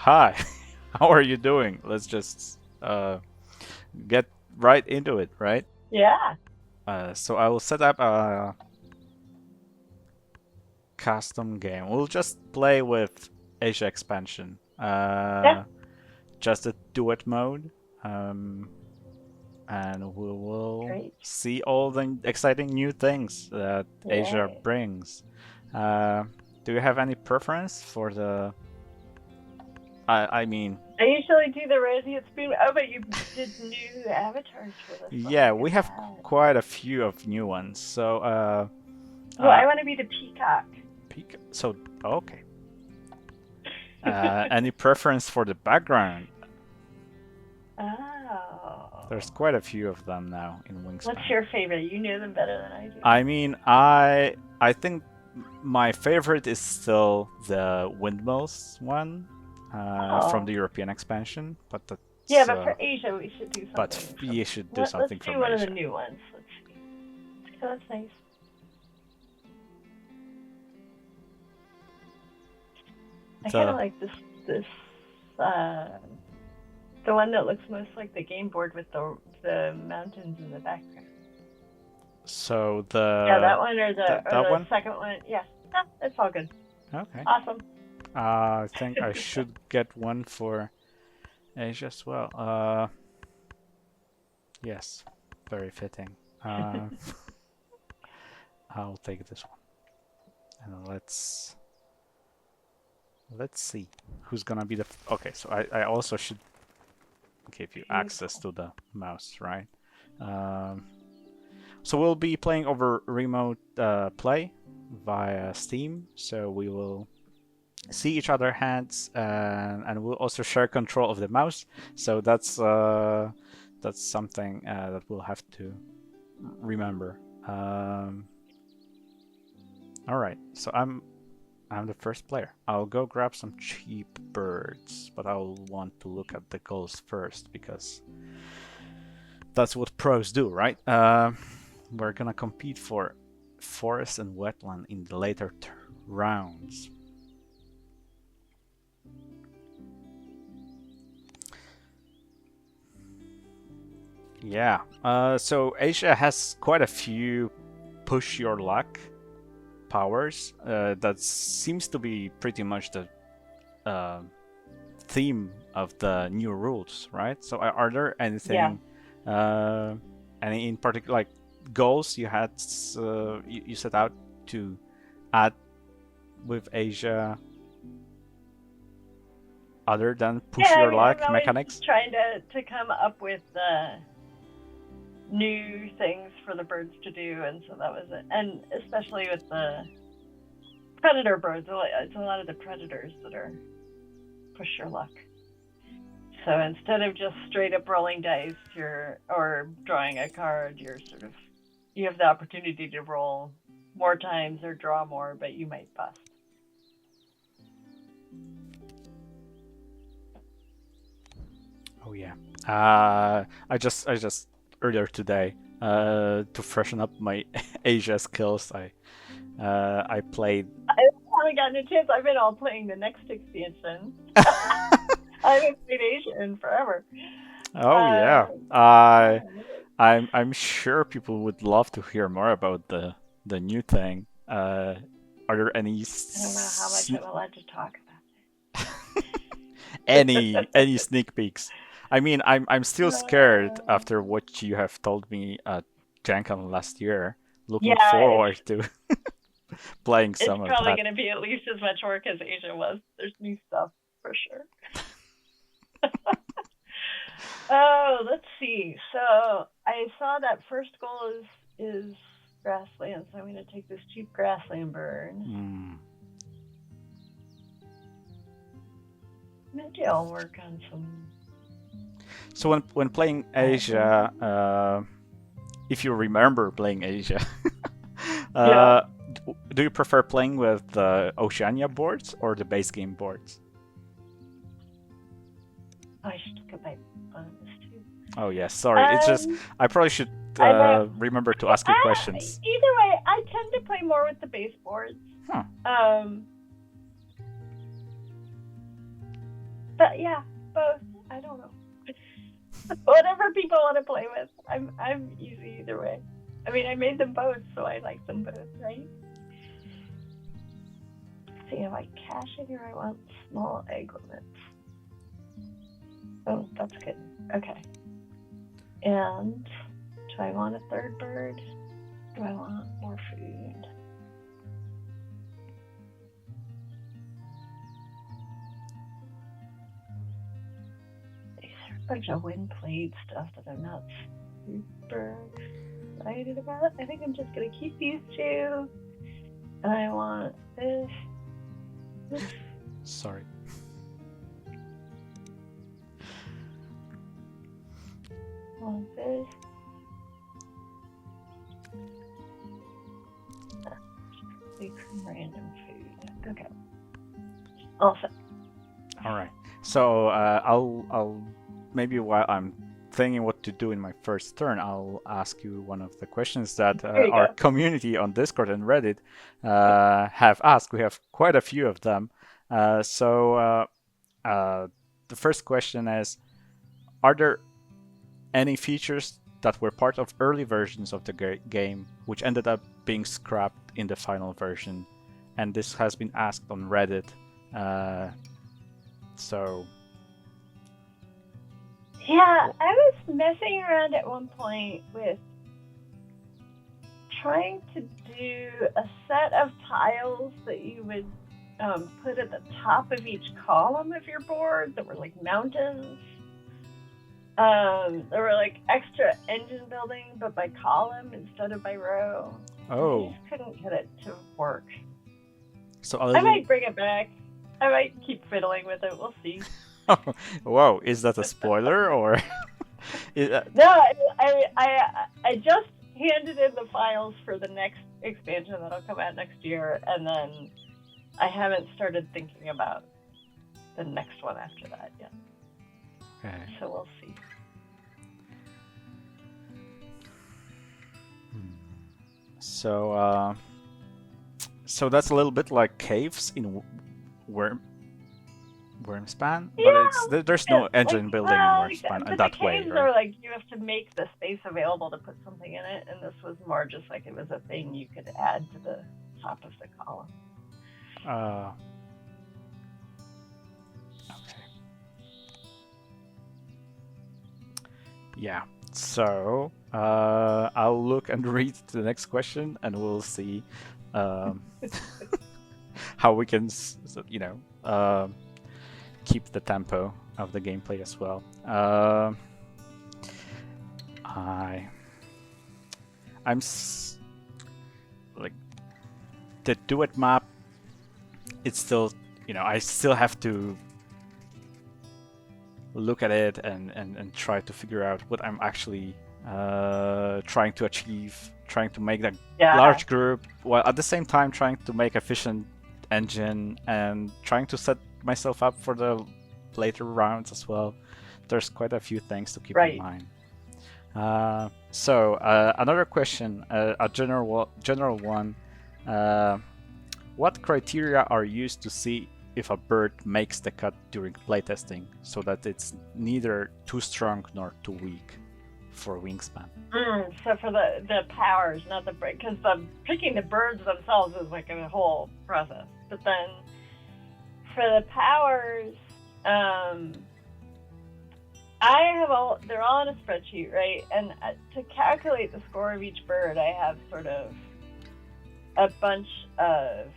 Hi, how are you doing? Let's just get right into it, right? Yeah. So I will set up a custom game. We'll just play with Asia expansion. Yeah. Just a duet mode. Um, and we will Great. see all the exciting new things that Asia Yay. brings. Uh, do you have any preference for the? I mean, I usually do the roseate spoon. Oh, but you did new avatars for this one. yeah, Look we at have that. quite a few of new ones. So, Well, uh, I want to be the peacock. so okay. Any preference for the background? There's Oh. quite a few of them now in What's Wingspan. your favorite? You know them better than I do. I mean, I think my favorite is still the windmills one from Oh. the European expansion, Yeah, but for Asia, we should do but something from. you should do Let's something do from one of the Asia. new ones. Let's see. Oh, that's nice. I kind of The like this uh the one that looks most like the game board with the mountains in the background. so Yeah, that one or that the one. second one. Yeah, yeah, it's all good. Okay. Awesome. I think I should get one for Asia as well. Yes, very fitting. Uh, I'll take this one, and let's see who's gonna be the. Okay, so I also should give you access Beautiful. to the mouse, right? Um, so we'll be playing over remote play via Steam. So we will see each other hands, and we'll also share control of the mouse. So that's something that we'll have to remember. All right, so I'm the first player. I'll go grab some cheap birds, but I'll want to look at the goals first because that's what pros do, right? We're gonna compete for forest and wetland in the later rounds. Yeah. So Asia has quite a few push your luck powers. That seems to be pretty much the uh, theme of the new rules, right? So are there Yeah. anything, any in particular, like goals you had, you set out to add with Asia other than Yeah, push I your mean, I'm luck always mechanics? trying to come up with new things for the birds to do, and so that was it. And especially with the predator birds, it's a lot of the predators that are push your luck. So instead of just straight up rolling dice, or drawing a card, you have the opportunity to roll more times or draw more, but you might bust. Oh yeah. I just earlier today, to freshen up my Asia skills, I played. I haven't gotten a chance. I've been all playing the next expansion. I haven't played Asia in forever. Oh yeah. Yeah. I'm sure people would love to hear more about the new thing. Are there any I don't know how much I'm allowed to talk any sneak peeks? I mean, I'm still scared about. after what you have told me at GenCon last year. Looking Yeah, forward to playing it's some of probably that. going to be at least as much work as Asia was. There's new stuff for sure. Oh, let's see. So I saw that first goal is grassland, so I'm going to take this cheap grassland bird. Mm. Maybe I'll work on some. So when playing Asia, if you remember playing Asia, Yeah, uh, do you prefer playing with the Oceania boards or the base game boards? I should look at my bonus too. Oh yeah, sorry. It's just Um, I probably should I know. remember to ask you questions. Either way, I tend to play more with the baseboards. Huh. Um, But yeah, both. I don't know. Whatever people want to play with, I'm easy either way. I mean, I made them both, so I like them both, right? See, am I caching or I want small egg limits? Oh, that's good. Okay. And do I want a third bird? Do I want more food? There's a bunch of wind blade stuff that I'm not super excited about. I think I'm just gonna keep these two. And I want this. Sorry. Want this. Take some random food. Okay. Awesome. All right. So I'll maybe while I'm thinking what to do in my first turn, I'll ask you one of the questions that our community on Discord and Reddit have asked. We have quite a few of them. So the first question is: are there any features that were part of early versions of the game which ended up being scrapped in the final version? And this has been asked on Reddit. So yeah, I was messing around at one point with trying to do a set of tiles that you would put at the top of each column of your board that were like mountains. There were like extra engine building, but by column instead of by row. Oh. I just couldn't get it to work. So I might bring it back. I might keep fiddling with it. We'll see. Whoa, is that a spoiler or? No, I just handed in the files for the next expansion that'll come out next year, and then I haven't started thinking about the next one after that yet. Okay. So we'll see. So that's a little bit like caves in Wingspan, Yeah, but there's no engine building in Wingspan in that way, caves right? are like you have to make the space available to put something in it, and this was more just like it was a thing you could add to the top of the column. Okay. Yeah. So I'll look and read the next question, and we'll see how we can, keep the tempo of the gameplay as well. Like the duet map. It's still, I still have to look at it and try to figure out what I'm actually trying to achieve, trying to make that large group, while at the same time trying to make efficient engine and trying to set myself up for the later rounds as well. There's quite a few things to keep in mind. So another question, a general one. What criteria are used to see if a bird makes the cut during playtesting, so that it's neither too strong nor too weak for Wingspan? So for the powers, not the bird, because picking the birds themselves is like a whole process. But then for the powers, they're all in a spreadsheet, right? And to calculate the score of each bird, I have sort of a bunch of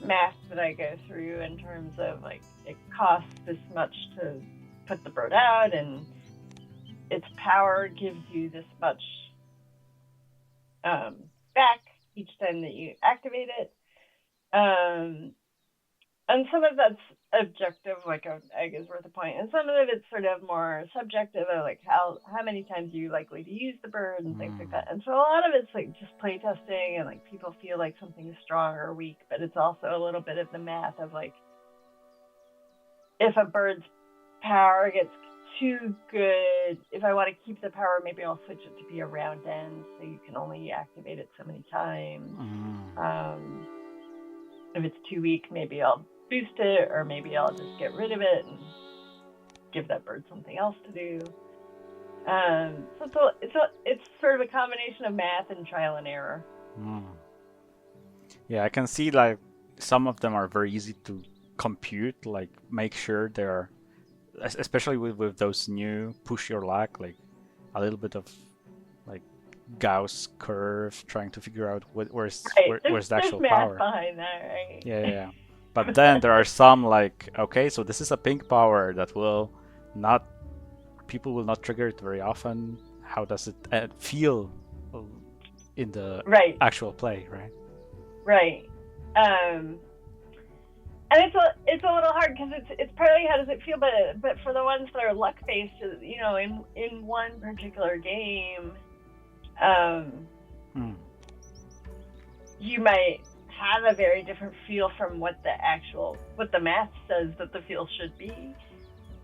math that I go through in terms of like it costs this much to put the bird out, and its power gives you this much back each time that you activate it. And some of that's objective, like an egg is worth a point, and some of it's sort of more subjective, like how many times you're likely to use the bird and things like that. And so a lot of it's like just play testing and like people feel like something is strong or weak, but it's also a little bit of the math of like if a bird's power gets too good, if I want to keep the power, maybe I'll switch it to be a round end so you can only activate it so many times. If it's too weak, maybe I'll boost it, or maybe I'll just get rid of it and give that bird something else to do. So it's sort of a combination of math and trial and error. Yeah, I can see like some of them are very easy to compute, like make sure they're, especially with those new push your luck, like a little bit of like Gauss curve, trying to figure out where's the actual there's power. math behind that, right? Yeah. But then there are some like, okay, so this is a pink power that will not, people will not trigger it very often. How does it feel in the actual play, right? Right. And it's a little hard because it's partly how does it feel, but for the ones that are luck based, in one particular game, you might have a very different feel from what the math says that the feel should be.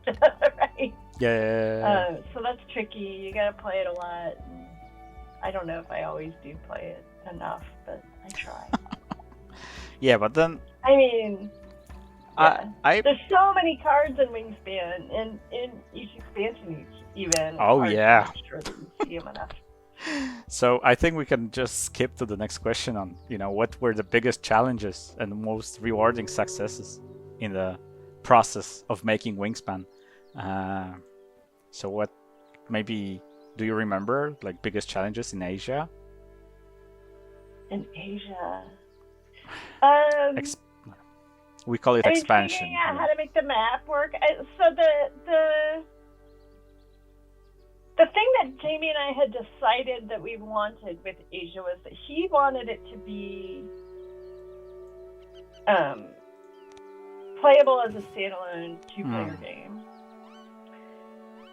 Right? Yeah. So that's tricky. You gotta play it a lot. I don't know if I always do play it enough, but I try. Yeah, but then I mean, yeah. There's so many cards in Wingspan, and in each expansion, even. Oh yeah. I'm sure that you see them enough. So I think we can just skip to the next question on, what were the biggest challenges and most rewarding successes in the process of making Wingspan. So what, maybe, do you remember like biggest challenges in Asia? In Asia, we call it expansion. Figuring out how to make the map work. So the thing that Jamie and I had decided that we wanted with Asia was that he wanted it to be playable as a standalone two-player game.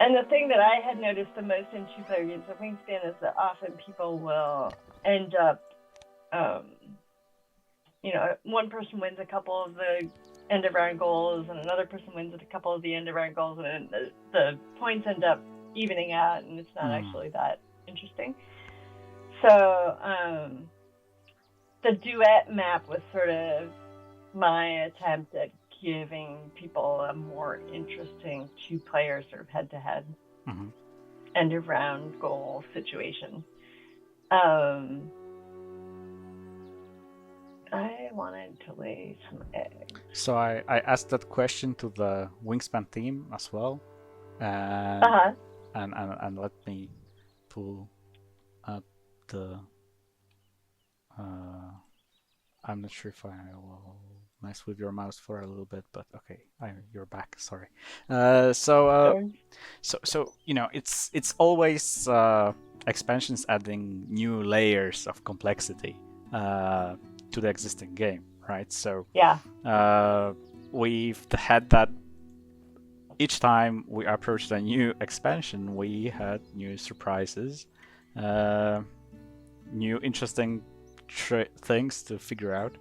And the thing that I had noticed the most in two-player games of Wingspan is that often people will end up, one person wins a couple of the end-of-round goals, and another person wins a couple of the end-of-round goals, and the points end up evening out, and it's not actually that interesting. So the duet map was sort of my attempt at giving people a more interesting two-player sort of head-to-head end-of-round goal situation. I wanted to lay some eggs. So I asked that question to the Wingspan team as well. And let me pull up the... I'm not sure if I will mess with your mouse for a little bit, but okay, you're back. Sorry. So it's always expansions adding new layers of complexity to the existing game, right? So we've had that each time we approached a new expansion, we had new surprises, new interesting things to figure out.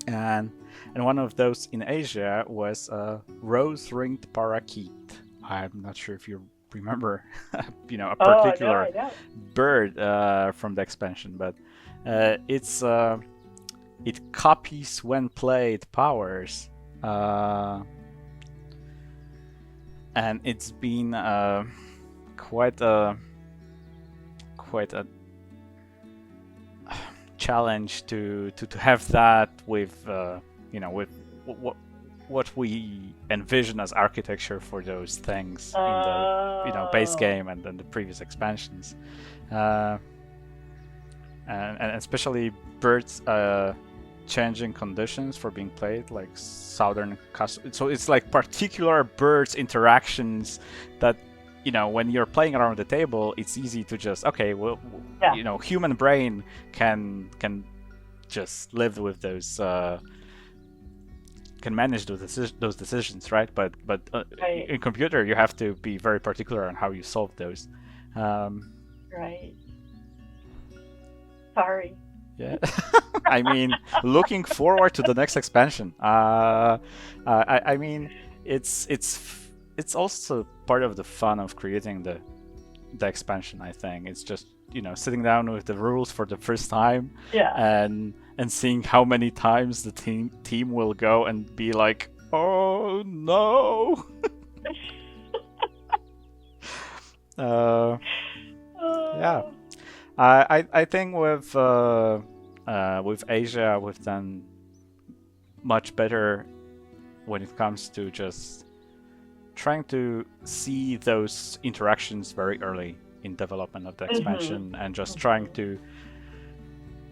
And one of those in Asia was a rose-ringed parakeet. I'm not sure if you remember, a particular bird from the expansion, but it copies when played powers, and it's been quite a challenge to have that with with what we envision as architecture for those things in the base game and then the previous expansions, and especially Byrds changing conditions for being played, like southern so it's like particular Byrds interactions that when you're playing around the table, it's easy to just human brain can just live with those, can manage those decisions, right? But in computer, you have to be very particular on how you solve those. Right. Sorry. Yeah. I mean, looking forward to the next expansion. I mean, it's also part of the fun of creating the expansion. I think it's just sitting down with the rules for the first time, and and seeing how many times the team will go and be like, oh no. Yeah, I think with Asia we've done much better when it comes to just trying to see those interactions very early in development of the expansion, and just trying to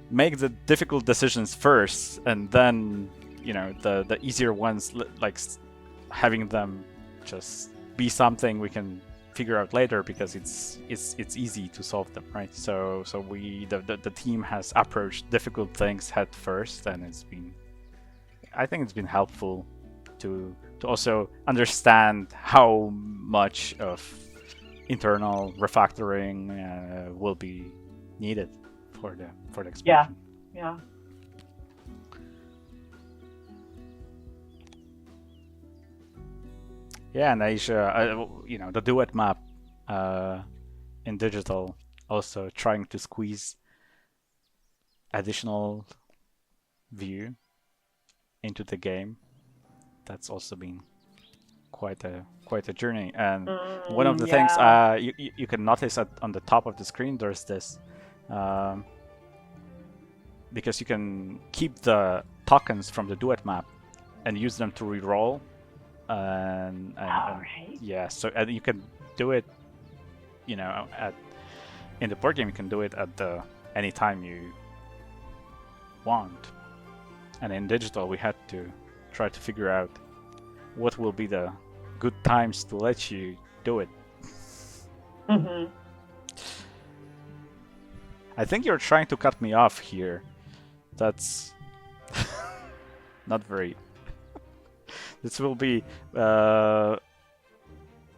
make the difficult decisions first, and then the easier ones, like having them just be something we can figure out later because it's easy to solve them, right? So the team has approached difficult things head first, and I think it's been helpful to also understand how much of internal refactoring will be needed for the expansion. Yeah. Yeah, and Asia, the duet map in digital, also trying to squeeze additional view into the game. That's also been quite a journey. And one of the things you can notice on the top of the screen, there's this, because you can keep the tokens from the duet map and use them to reroll. And right. Yeah, so you can do it, in the board game you can do it at any time you want, and in digital we had to try to figure out what will be the good times to let you do it. I think you're trying to cut me off here. That's not very. This will be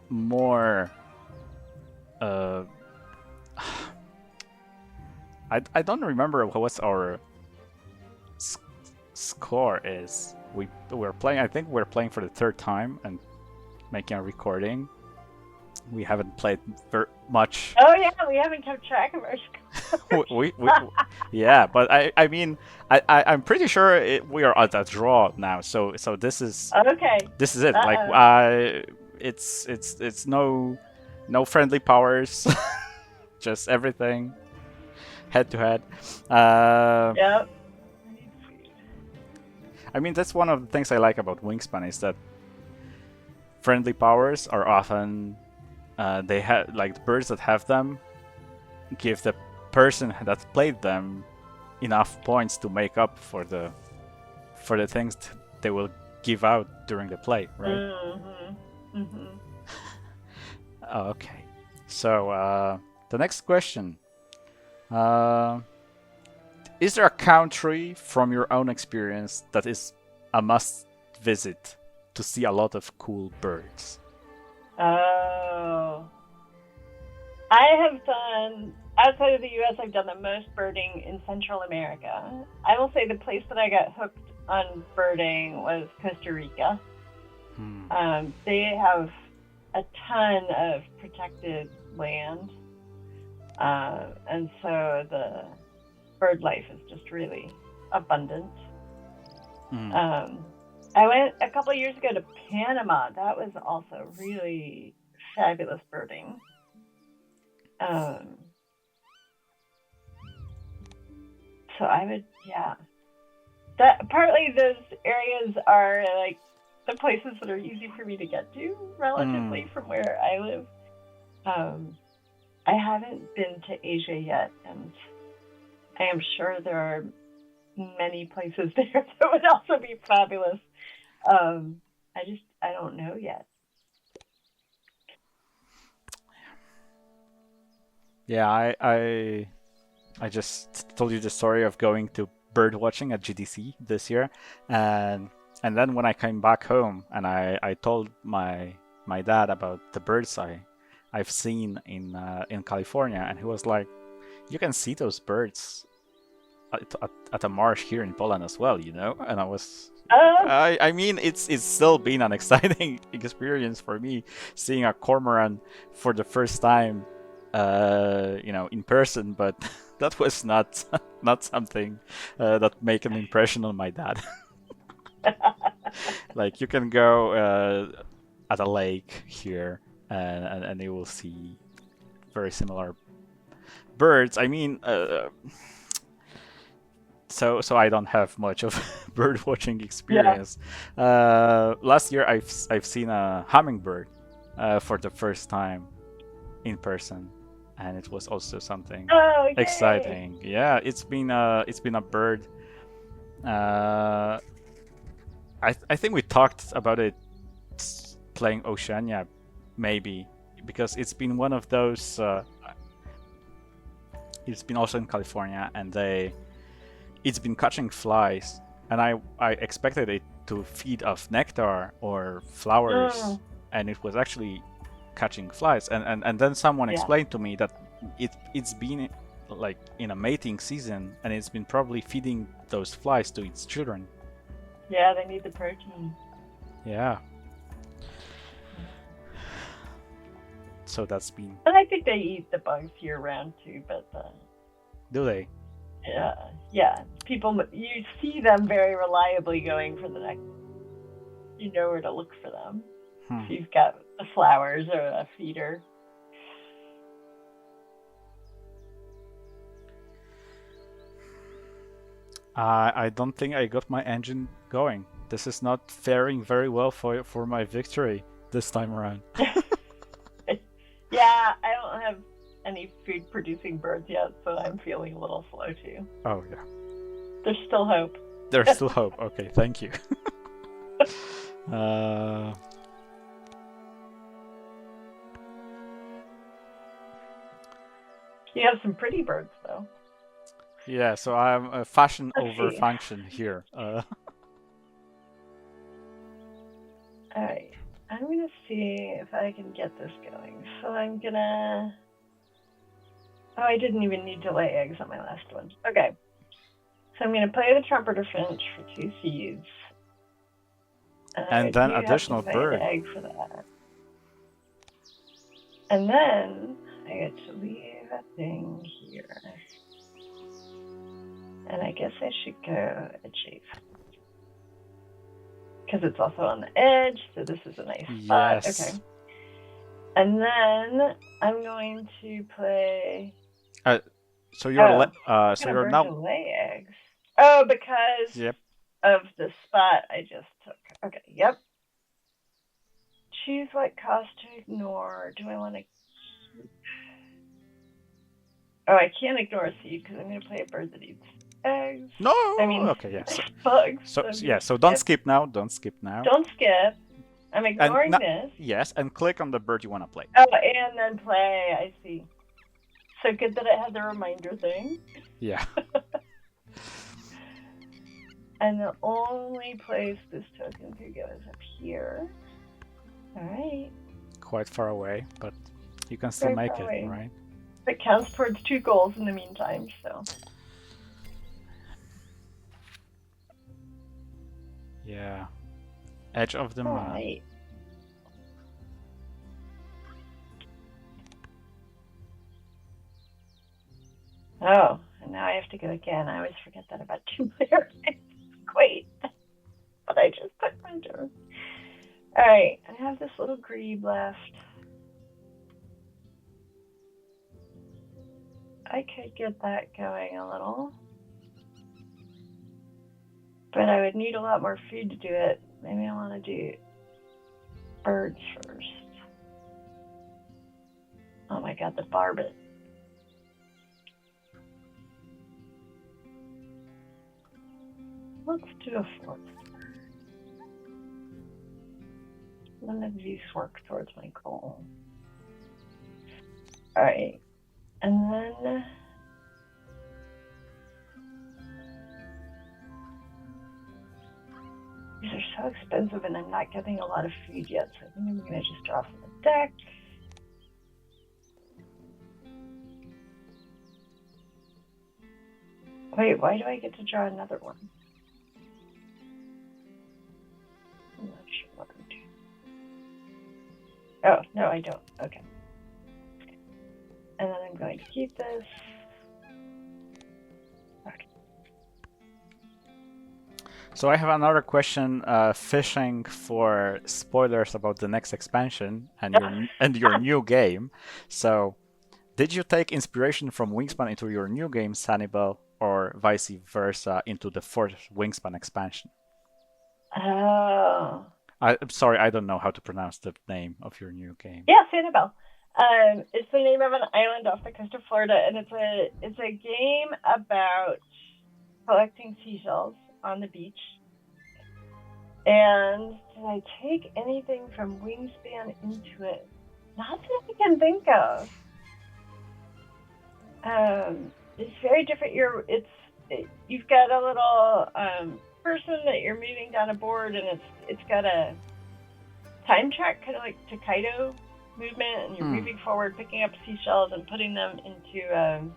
more. I don't remember what our score is. We're playing. I think we're playing for the third time and making a recording. We haven't played much. Oh yeah, we haven't kept track of our score. Yeah, but I mean, I'm pretty sure we are at a draw now. So this is okay. This is it. Uh-oh. Like it's no friendly powers, just everything head to head. Yep. I mean, that's one of the things I like about Wingspan is that friendly powers are often they have, like, the birds that have them give the person that played them enough points to make up for the things they will give out during the play, right? Okay, so the next question. Is there a country from your own experience that is a must visit to see a lot of cool birds? Oh. I have done, outside of the US, I've done the most birding in Central America. I will say the place that I got hooked on birding was Costa Rica. They have a ton of protected land. And so the bird life is just really abundant. I went a couple of years ago to Panama. That was also really fabulous birding. So I would, that partly those areas are like the places that are easy for me to get to relatively from where I live. I haven't been to Asia yet, and I am sure there are many places there that would also be fabulous. I don't know yet. Yeah, I just told you the story of going to bird watching at GDC this year, and then when I came back home and I told my dad about the birds I've seen in California, and he was like, "You can see those birds at a marsh here in Poland as well, you know?" And I was, I mean, it's still been an exciting experience for me seeing a cormorant for the first time, in person. But that was not not something that make an impression on my dad. Like you can go at a lake here, and you will see very similar birds. I mean, so I don't have much of bird watching experience. Last year I've seen a hummingbird for the first time in person, and it was also something Oh, yay. exciting. Yeah, it's been a bird. I think we talked about it playing Oceania, maybe, because it's been one of those. It's been also in California, and it's been catching flies, and I expected it to feed off nectar or flowers, and it was actually catching flies. And then someone explained to me that it's been like in a mating season, and it's been probably feeding those flies to its children. Yeah, they need the protein. Yeah. So that's been. And I think they eat the bugs year round too, but Do they? yeah. People, you see them very reliably going for the next. You know where to look for them. If you've got the flowers or a feeder. I don't think I got my engine going. This is not faring very well for my victory this time around. Yeah, I don't have any food producing birds yet, so I'm feeling a little slow too. Oh yeah. There's still hope. There's still hope. Okay, thank you. You have some pretty birds though. Yeah, so I'm a fashion Let's over see. function here. Alright, I'm gonna see if I can get this going. So I'm gonna. Oh, I didn't even need to lay eggs on my last one. Okay. So I'm gonna play the trumpeter finch for 2 seeds. And I then do have additional to lay bird. an egg for that. And then I get to leave a thing here. And I guess I should go achieve. Because it's also on the edge, so this is a nice spot. Yes. Okay. And then I'm going to play. So you're So you're bird now. to lay eggs. Oh, because Yep. of the spot I just took. Okay. Yep. Choose what cost to ignore. Do I want to? Oh, I can't ignore a seed because I'm going to play a bird that eats eggs. No. I mean, Okay. Yeah. bugs. So yeah. So don't skip now. Don't skip now. Don't skip. I'm ignoring this. Yes, and click on the bird you want to play. Oh, and then play. I see. So good that it had the reminder thing. Yeah. And the only place this token could go is up here. Alright. Quite far away, but you can still Very make far it, away. right? It counts towards 2 goals in the meantime, so. Yeah. Edge of the moon. Alright. Oh, and now I have to go again. I always forget that about 2 players. Great. But I just put my turn. Alright, I have this little grebe left. I could get that going a little. But I would need a lot more food to do it. Maybe I want to do birds first. Oh my god, the barbet. Let's do a 4th. None of these work towards my goal. Alright. And then these are so expensive and I'm not getting a lot of food yet, so I think I'm gonna just draw from the deck. Wait, why do I get to draw another one? I'm not sure what I'm doing. Oh, no, I don't. Okay. And then I'm going to keep this. So I have another question, fishing for spoilers about the next expansion and your new game. So, did you take inspiration from Wingspan into your new game, Sanibel, or vice versa into the fourth Wingspan expansion? Oh. I'm sorry, I don't know how to pronounce the name of your new game. Yeah, Sanibel. It's the name of an island off the coast of Florida, and it's a game about collecting seashells on the beach. And did I take anything from Wingspan into it? Not that I can think of. It's very different. You've got a little person that you're moving down a board, and it's got a time track, kind of like Takedo movement, and you're moving forward, picking up seashells and putting them into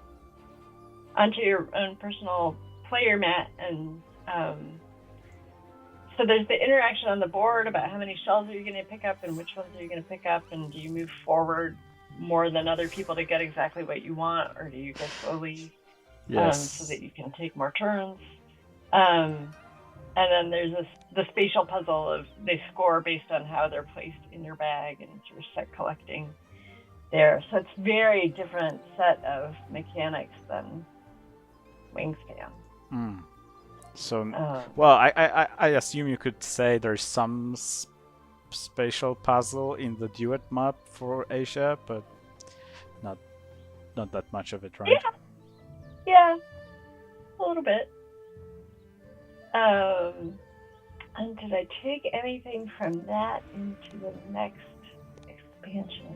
onto your own personal player mat, and so there's the interaction on the board about how many shells are you going to pick up and which ones are you going to pick up, and do you move forward more than other people to get exactly what you want, or do you go slowly so that you can take more turns? And then there's the spatial puzzle of they score based on how they're placed in your bag and sort of set collecting there. So it's very different set of mechanics than Wingspan. So, well, I assume you could say there's some spatial puzzle in the duet map for Asia, but not that much of it, right? Yeah, a little bit. And did I take anything from that into the next expansion?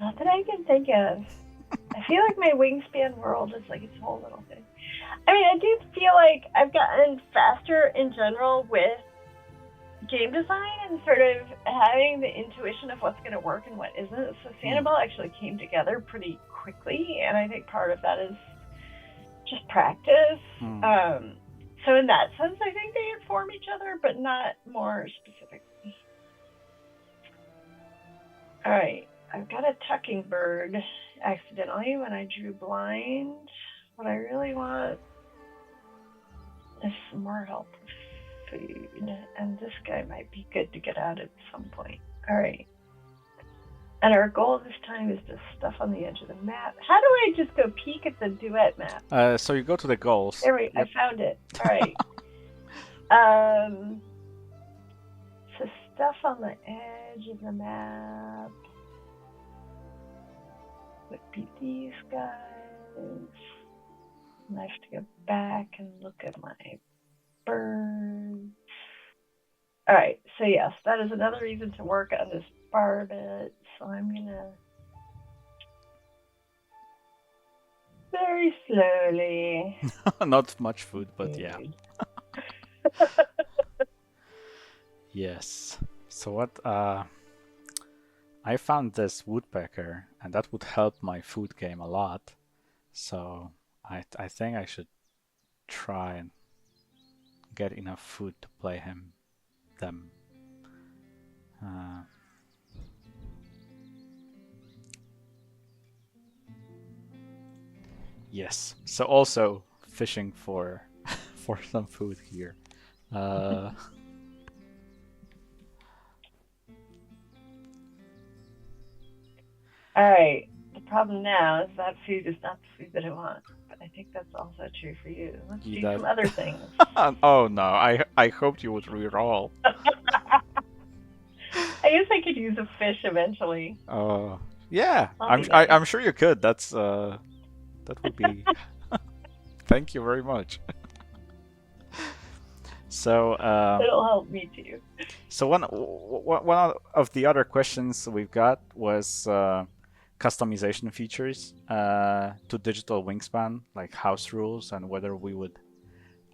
Not that I can think of. I feel like my Wingspan world is like its whole little thing. I mean, I do feel like I've gotten faster in general with game design and sort of having the intuition of what's going to work and what isn't. So Sanibel actually came together pretty quickly, and I think part of that is just practice. So in that sense, I think they inform each other, but not more specifically. All right, I've got a tucking bird accidentally when I drew blind. What I really want is some more help with food, and this guy might be good to get out at some point. All right. And our goal this time is the stuff on the edge of the map. How do I just go peek at the duet map? So you go to the goals. There we go. I found it. All right. So stuff on the edge of the map would be these guys. And I have to go back and look at my birds. All right. So yes, that is another reason to work on this bar bit. So I'm gonna very slowly. Not much food, but yeah. Yes. So what? I found this woodpecker, and that would help my food game a lot. So I think I should try and get enough food to play them. Yes. So also fishing for some food here. All right. The problem now is that food is not the food that I want, but I think that's also true for you. Let's do some other things. Oh no! I hoped you would reroll. I guess I could use a fish eventually. Yeah. I'm sure you could. That would be. Thank you very much. So it'll help me too. So one of the other questions we've got was customization features to digital Wingspan, like house rules, and whether we would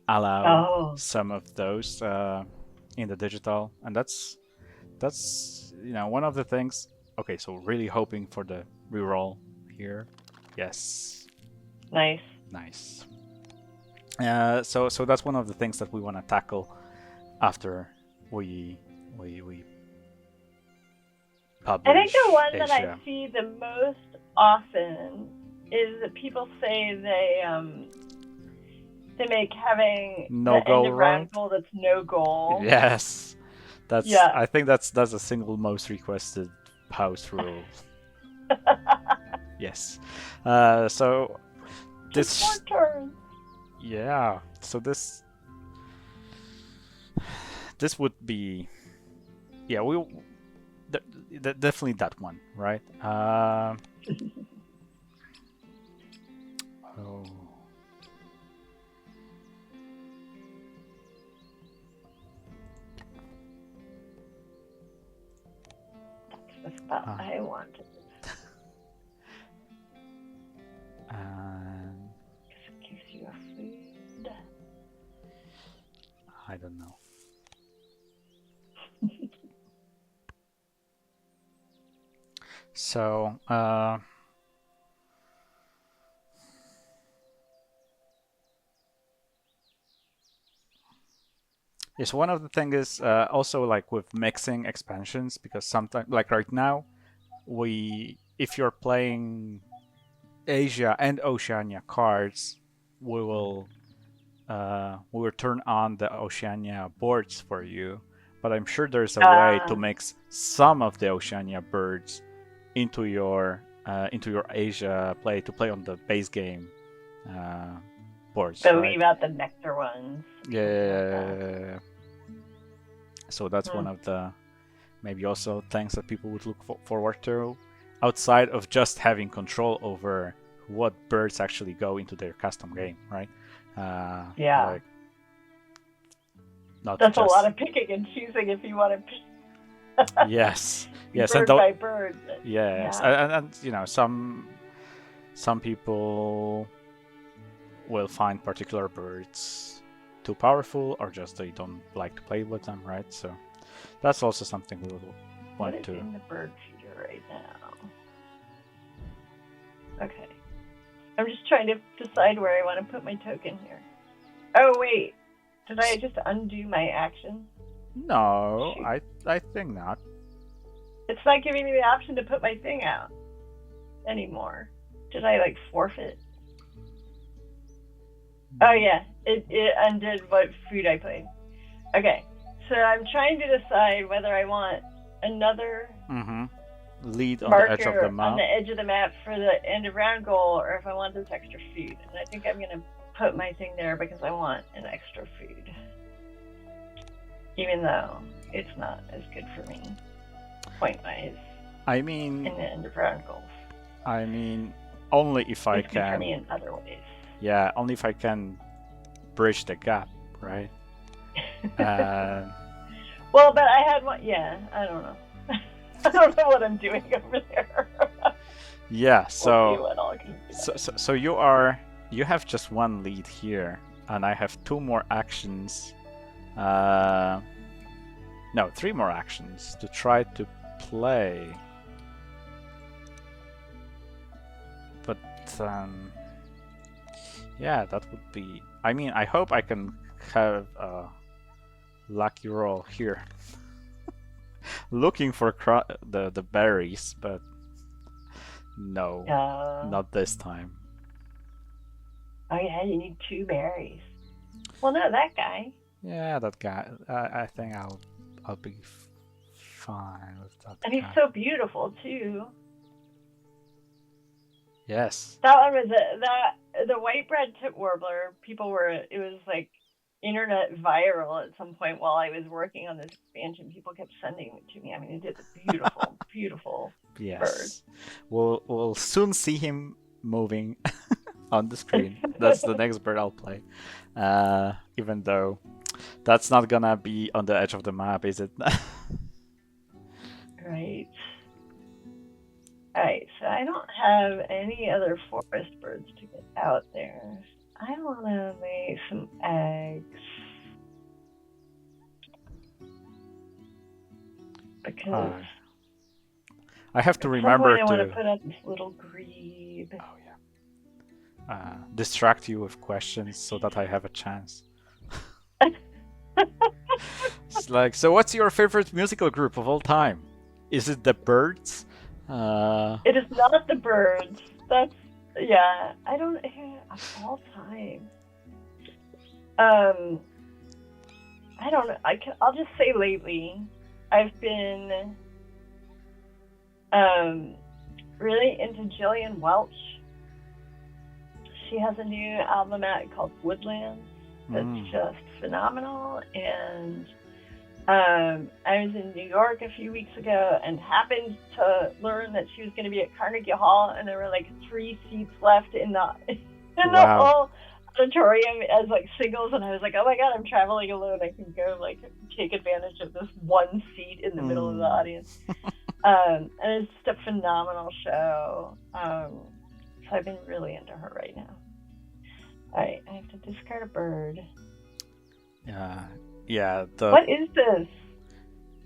allow some of those in the digital. And that's one of the things. Okay, so really hoping for the reroll here. Yes. Nice. So that's one of the things that we want to tackle after we publish. I think the one Asia. that I see the most often is that people say They make having No the goal end of round round? goal that's no goal. Yes. Yeah. I think that's the single most requested house rule. Yes. So Just this 4 turns. yeah. So this would be we definitely that one, right? Oh. That's the spot I wanted. Because it gives you a food. I don't know. So, yes, one of the things is also like with mixing expansions, because sometimes, like right now, if you're playing Asia and Oceania cards, we will turn on the Oceania boards for you. But I'm sure there's a way to mix some of the Oceania birds into your Asia play to play on the base game boards. So right? leave out the nectar ones. Yeah. So that's one of the maybe also things that people would look forward to, outside of just having control over what birds actually go into their custom game, right? Yeah. Like, not That's just... a lot of picking and choosing if you want to pick yes, yes, bird by bird. Yes, Yeah. and you know, some people will find particular birds too powerful, or just they don't like to play with them, right? So that's also something we will want What to. is in the bird feeder right now? Okay. I'm just trying to decide where I want to put my token here. Oh wait, did I just undo my action? No, Shoot. I think not. It's not giving me the option to put my thing out anymore. Did I like forfeit? Oh yeah, it undid what food I played. Okay, so I'm trying to decide whether I want another lead on marker the edge of the map. on the edge of the map for the end of round goal, or if I want this extra food. And I think I'm gonna put my thing there because I want an extra food, even though it's not as good for me point wise. I mean, in the end of round goals. I mean, only if I It's good for can. me in other ways. Yeah, only if I can bridge the gap, right? Well, but I had one. Yeah, I don't know. I don't know what I'm doing over there. Yeah, so We'll see what all can do. so you have just one lead here, and I have 2 more actions. No, 3 more actions to try to play. But yeah, that would be. I mean, I hope I can have a lucky roll here. Looking for the berries, but no, not this time. Oh yeah, you need 2 berries. Well, no, that guy. Yeah, that guy. I think I'll be fine with that. And he's so beautiful too. Yes. That one was the white bread tip warbler. It was like internet viral at some point while I was working on this expansion. People kept sending it to me. I mean, it's a beautiful, beautiful bird. We'll soon see him moving on the screen. That's the next bird I'll play. Even though that's not gonna be on the edge of the map, is it? Right. Alright, so I don't have any other forest birds to get out there. I want to lay some eggs. Because I have to remember I want to put up this little grebe. Oh yeah. Distract you with questions so that I have a chance. It's like, so what's your favorite musical group of all time? Is it the Byrds? It is not the Byrds. That's, yeah, I don't, of all time. I don't know. I'll just say lately, I've been really into Jillian Welch. She has a new album out called Woodlands that's just phenomenal. And I was in New York a few weeks ago and happened to learn that she was going to be at Carnegie Hall, and there were like 3 seats left in the whole auditorium as like singles, and I was like, oh my god, I'm traveling alone. I can go like take advantage of this one seat in the middle of the audience. And it's just a phenomenal show. So I've been really into her right now. Alright, I have to discard a bird. Yeah. What is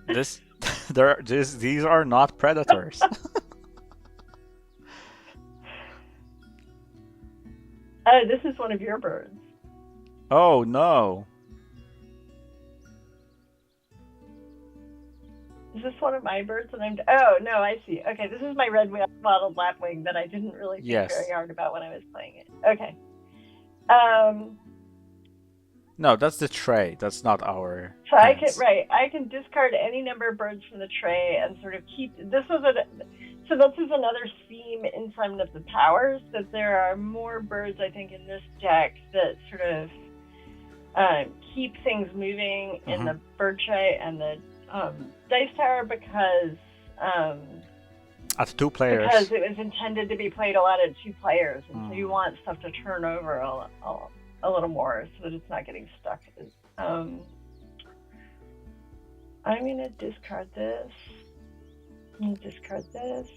this? These are not predators. Oh, this is one of your birds. Oh no. Is this one of my birds? Oh no, I see. Okay, this is my red mottled lapwing that I didn't really think very hard about when I was playing it. Okay. No, that's the tray. That's not our. So I can discard any number of birds from the tray and sort of keep. So this is another theme in some of the powers, that there are more birds, I think, in this deck that sort of keep things moving in the bird tray and the dice tower because at 2 players. Because it was intended to be played a lot at 2 players, and so you want stuff to turn over a little more so that it's not getting stuck. I'm gonna discard this. I'm gonna discard this.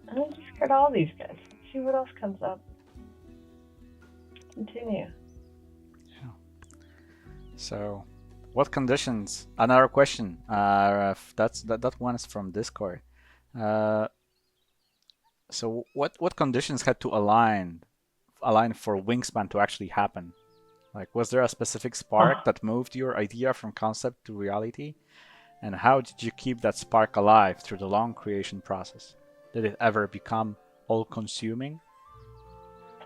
I'm gonna discard all these guys. Let's see what else comes up. Continue. Yeah. So, what conditions? Another question. That one is from Discord. So what conditions had to align for Wingspan to actually happen? Like, was there a specific spark that moved your idea from concept to reality? And how did you keep that spark alive through the long creation process? Did it ever become all-consuming?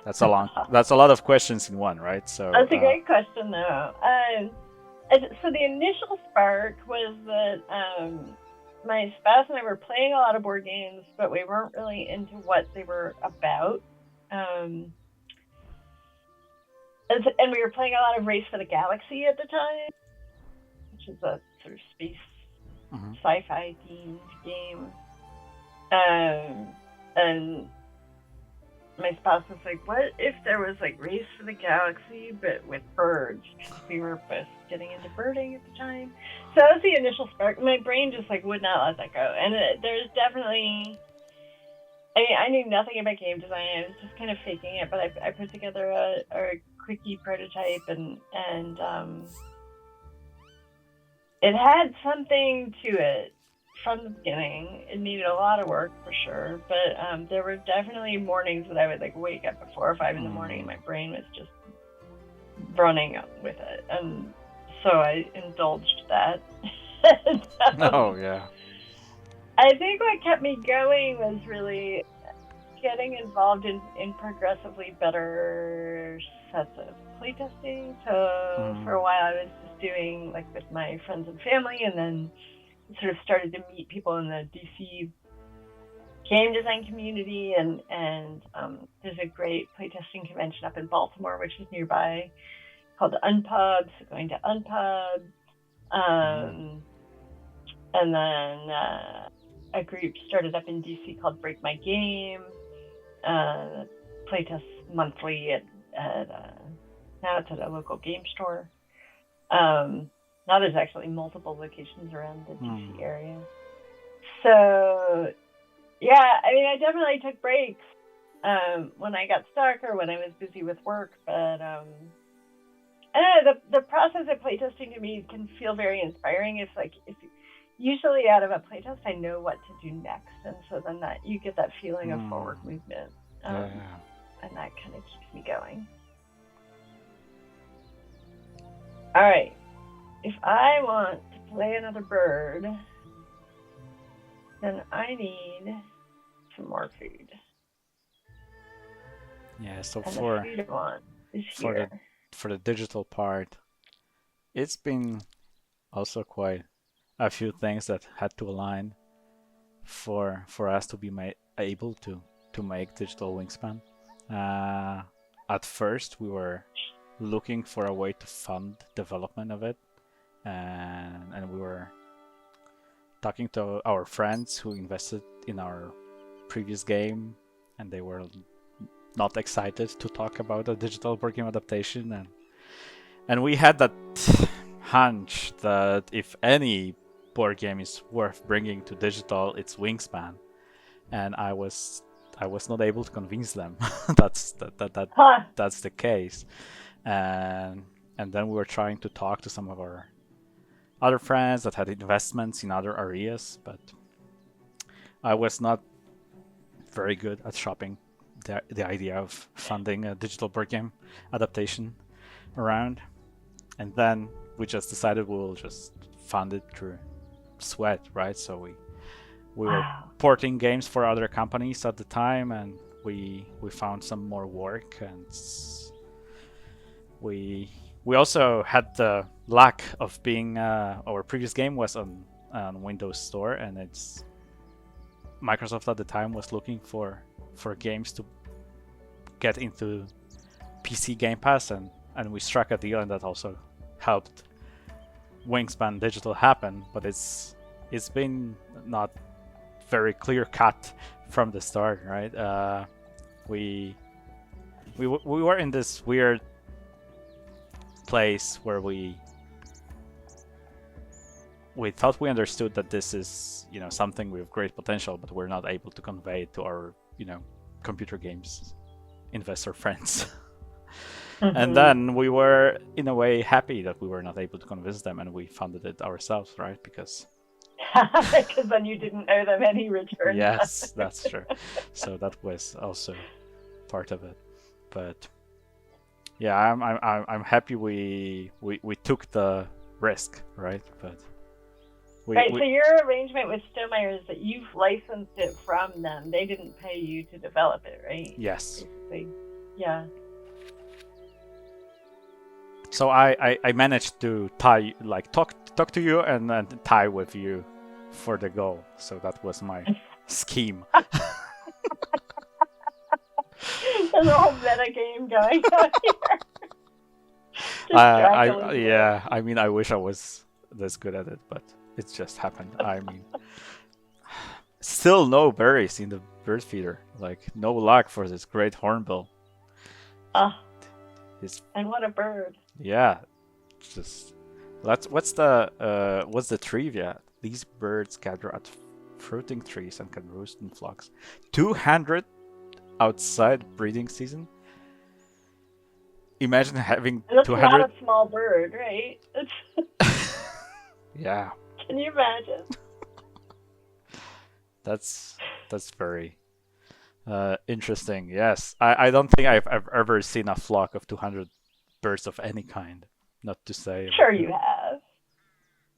That's a lot of questions in one, right? So that's a great question, though. So the initial spark was that my spouse and I were playing a lot of board games, but we weren't really into what they were about. And we were playing a lot of Race for the Galaxy at the time, which is a sort of space sci-fi themed game. And my spouse was like, what if there was like Race for the Galaxy, but with birds? Because we were both getting into birding at the time. So that was the initial spark. My brain just like would not let that go. And there's definitely, I knew nothing about game design. I was just kind of faking it, but I put together a quickie prototype, and it had something to it from the beginning. It needed a lot of work for sure, but there were definitely mornings that I would like wake up at 4 or 5 in the morning and my brain was just running with it, and so I indulged that. Oh yeah. I think what kept me going was really getting involved in progressively better sets of playtesting. So for a while I was just doing like with my friends and family, and then sort of started to meet people in the DC game design community, and there's a great playtesting convention up in Baltimore, which is nearby, called Unpub. So going to Unpub, and then a group started up in DC called Break My Game. Playtests monthly at now it's at a local game store. Now there's actually multiple locations around the DC area. So, yeah, I mean, I definitely took breaks when I got stuck or when I was busy with work. But I don't know, the process of playtesting to me can feel very inspiring. If usually out of a playtest, I know what to do next, and so then that you get that feeling of forward movement, and that kind of keeps me going. All right. If I want to play another bird, then I need some more food. Yeah. So And the for freedom one is for here. the digital part, it's been also quite a few things that had to align for us to be able to make digital Wingspan. Uh, at first, we were looking for a way to fund development of it, and we were talking to our friends who invested in our previous game, and they were not excited to talk about a digital board game adaptation, and we had that hunch that if any board game is worth bringing to digital, it's Wingspan, and I was not able to convince them Huh. that's the case, and then we were trying to talk to some of our other friends that had investments in other areas, but I was not very good at shopping the idea of funding a digital board game adaptation around, and then we just decided we'll just fund it through sweat, right? So we were Wow. porting games for other companies at the time, and we found some more work, and we also had the luck of being our previous game was on Windows Store, and it's Microsoft at the time was looking for games to get into PC Game Pass, and we struck a deal, and that also helped Wingspan Digital happen. But it's been not very clear cut from the start, right? We were in this weird place where we thought we understood that this is, you know, something with great potential, but we're not able to convey it to our, you know, computer games investor friends. And then we were in a way happy that we were not able to convince them, and we funded it ourselves, right? Because then you didn't owe them any return. Yes, that's true. So that was also part of it. But yeah, I'm happy we took the risk, right? But so your arrangement with Stonemaier is that you've licensed it from them. They didn't pay you to develop it, right? Yes. Basically. Yeah. So I managed to talk to you and then tie with you for the goal. So that was my scheme. There's a whole meta game going on here. Yeah, I mean, I wish I was this good at it, but it just happened. I mean, still no berries in the bird feeder. Like, no luck for this great hornbill. And what a bird. Yeah, just what's the trivia? These birds gather at fruiting trees and can roost in flocks. 200 outside breeding season. Imagine having 200. That's not a small bird, right? Yeah. Can you imagine? That's very interesting. Yes, I don't think I've ever seen a flock of 200 birds of any kind. Not to say. Sure, you have.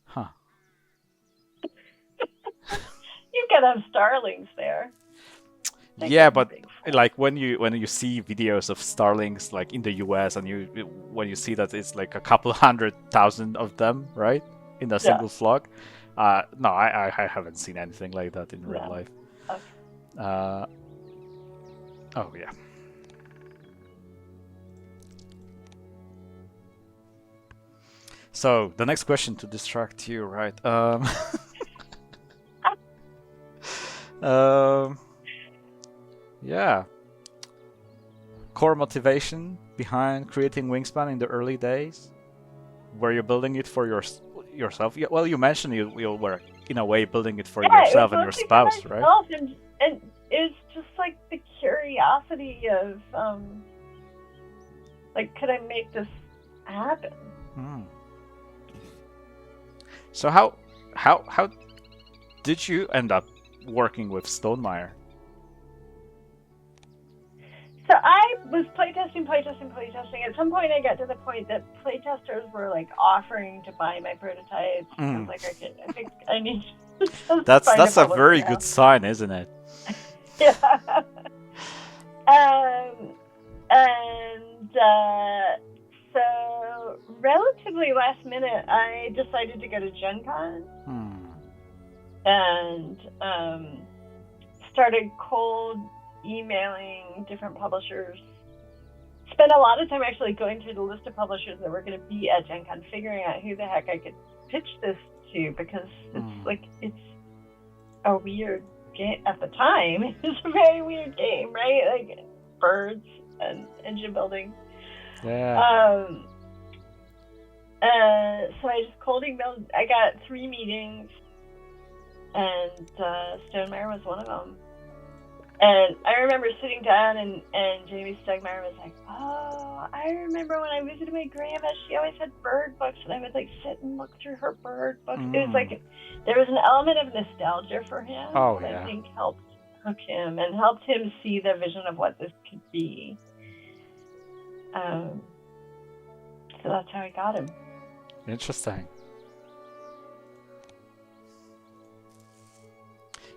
Huh. You can have starlings there. Yeah, but like when you see videos of starlings like in the US, and when you see that it's like a couple 100,000 of them, right, in a single flock. No, I haven't seen anything like that in real life. Okay. Oh yeah. So the next question to distract you, right? Yeah. Core motivation behind creating Wingspan in the early days? Were you building it for yourself? Yeah, well, you mentioned you were, in a way, building it for yourself and your spouse, right? And it's just like the curiosity of, like, could I make this happen? So how did you end up working with Stonemaier? So I was playtesting. At some point, I got to the point that playtesters were like offering to buy my prototypes. I was like, okay, I think I need. That's a very good sign, isn't it? Yeah. And so, relatively last minute, I decided to go to Gen Con and started cold emailing different publishers. Spent a lot of time actually going through the list of publishers that were going to be at Gen Con, figuring out who the heck I could pitch this to, because it's a weird game at the time. It's a very weird game, right? Like Byrds and engine building. Yeah. So I just cold emailed. I got 3 meetings, and Stonemaier was one of them. And I remember sitting down, and Jamie Stegmaier was like, "Oh, I remember when I visited my grandma. She always had bird books, and I would like sit and look through her bird books." It was like there was an element of nostalgia for him that I think helped hook him and helped him see the vision of what this could be. So that's how I got him. Interesting.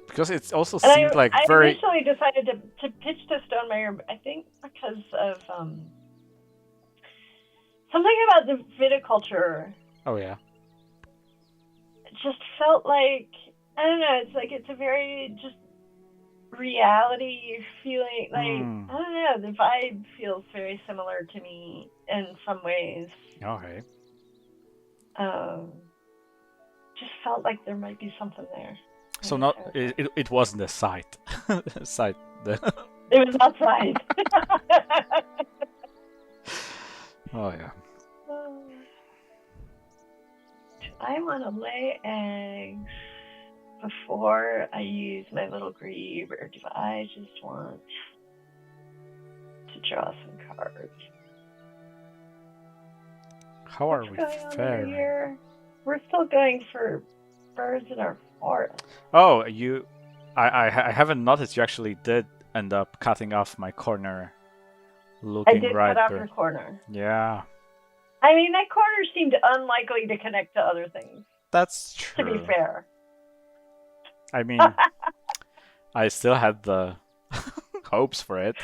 Because it also seemed like very... I initially decided to pitch to Stonemaier, I think because of something about the viticulture. Oh, yeah. It just felt like, I don't know, it's like it's a very just reality feeling, like, I don't know, the vibe feels very similar to me in some ways. Okay. Just felt like there might be something there. So not it wasn't the site. It was not site. Oh yeah. Do I want to lay eggs before I use my little grebe, or do I just want to draw some cards? How are we faring? We're still going for birds in our forest. Oh, I haven't noticed you actually did end up cutting off my corner. Looking I did right cut off there. your corner. Yeah. I mean, that corner seemed unlikely to connect to other things. That's true. To be fair. I mean, I still had the hopes for it.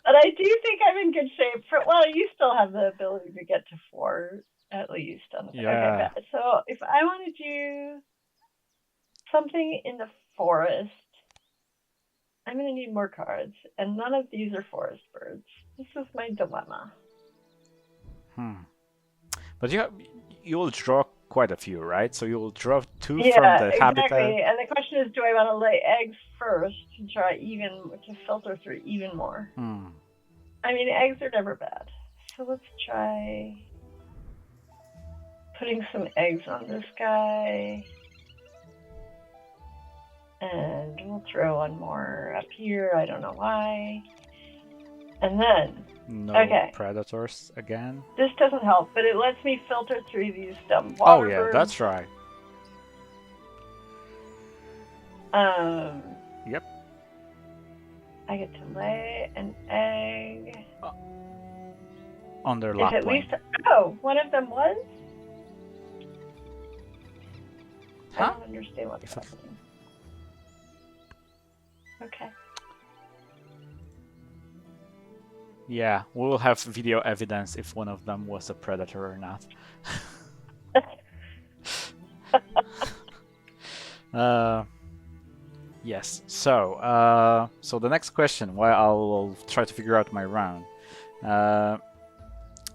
But I do think I'm in good shape for. Well, you still have the ability to get to 4 at least. Yeah. Okay, so if I want to do something in the forest, I'm going to need more cards, and none of these are forest birds. This is my dilemma. But you will draw quite a few, right? So you will draw 2 from the exactly. habitat. And the question is, do I want to lay eggs first to filter through even more? I mean, eggs are never bad. So let's try putting some eggs on this guy. And we'll throw one more up here. I don't know why. And then... No predators again. This doesn't help, but it lets me filter through these dumb water Oh, yeah, birds. that's right. Yep. I get to lay an egg. On their If lot at plane. least... Oh, one of them was? Huh? I don't understand what's happening. Okay. Yeah, we'll have video evidence if one of them was a predator or not. Yes. So the next question, while I'll try to figure out my round.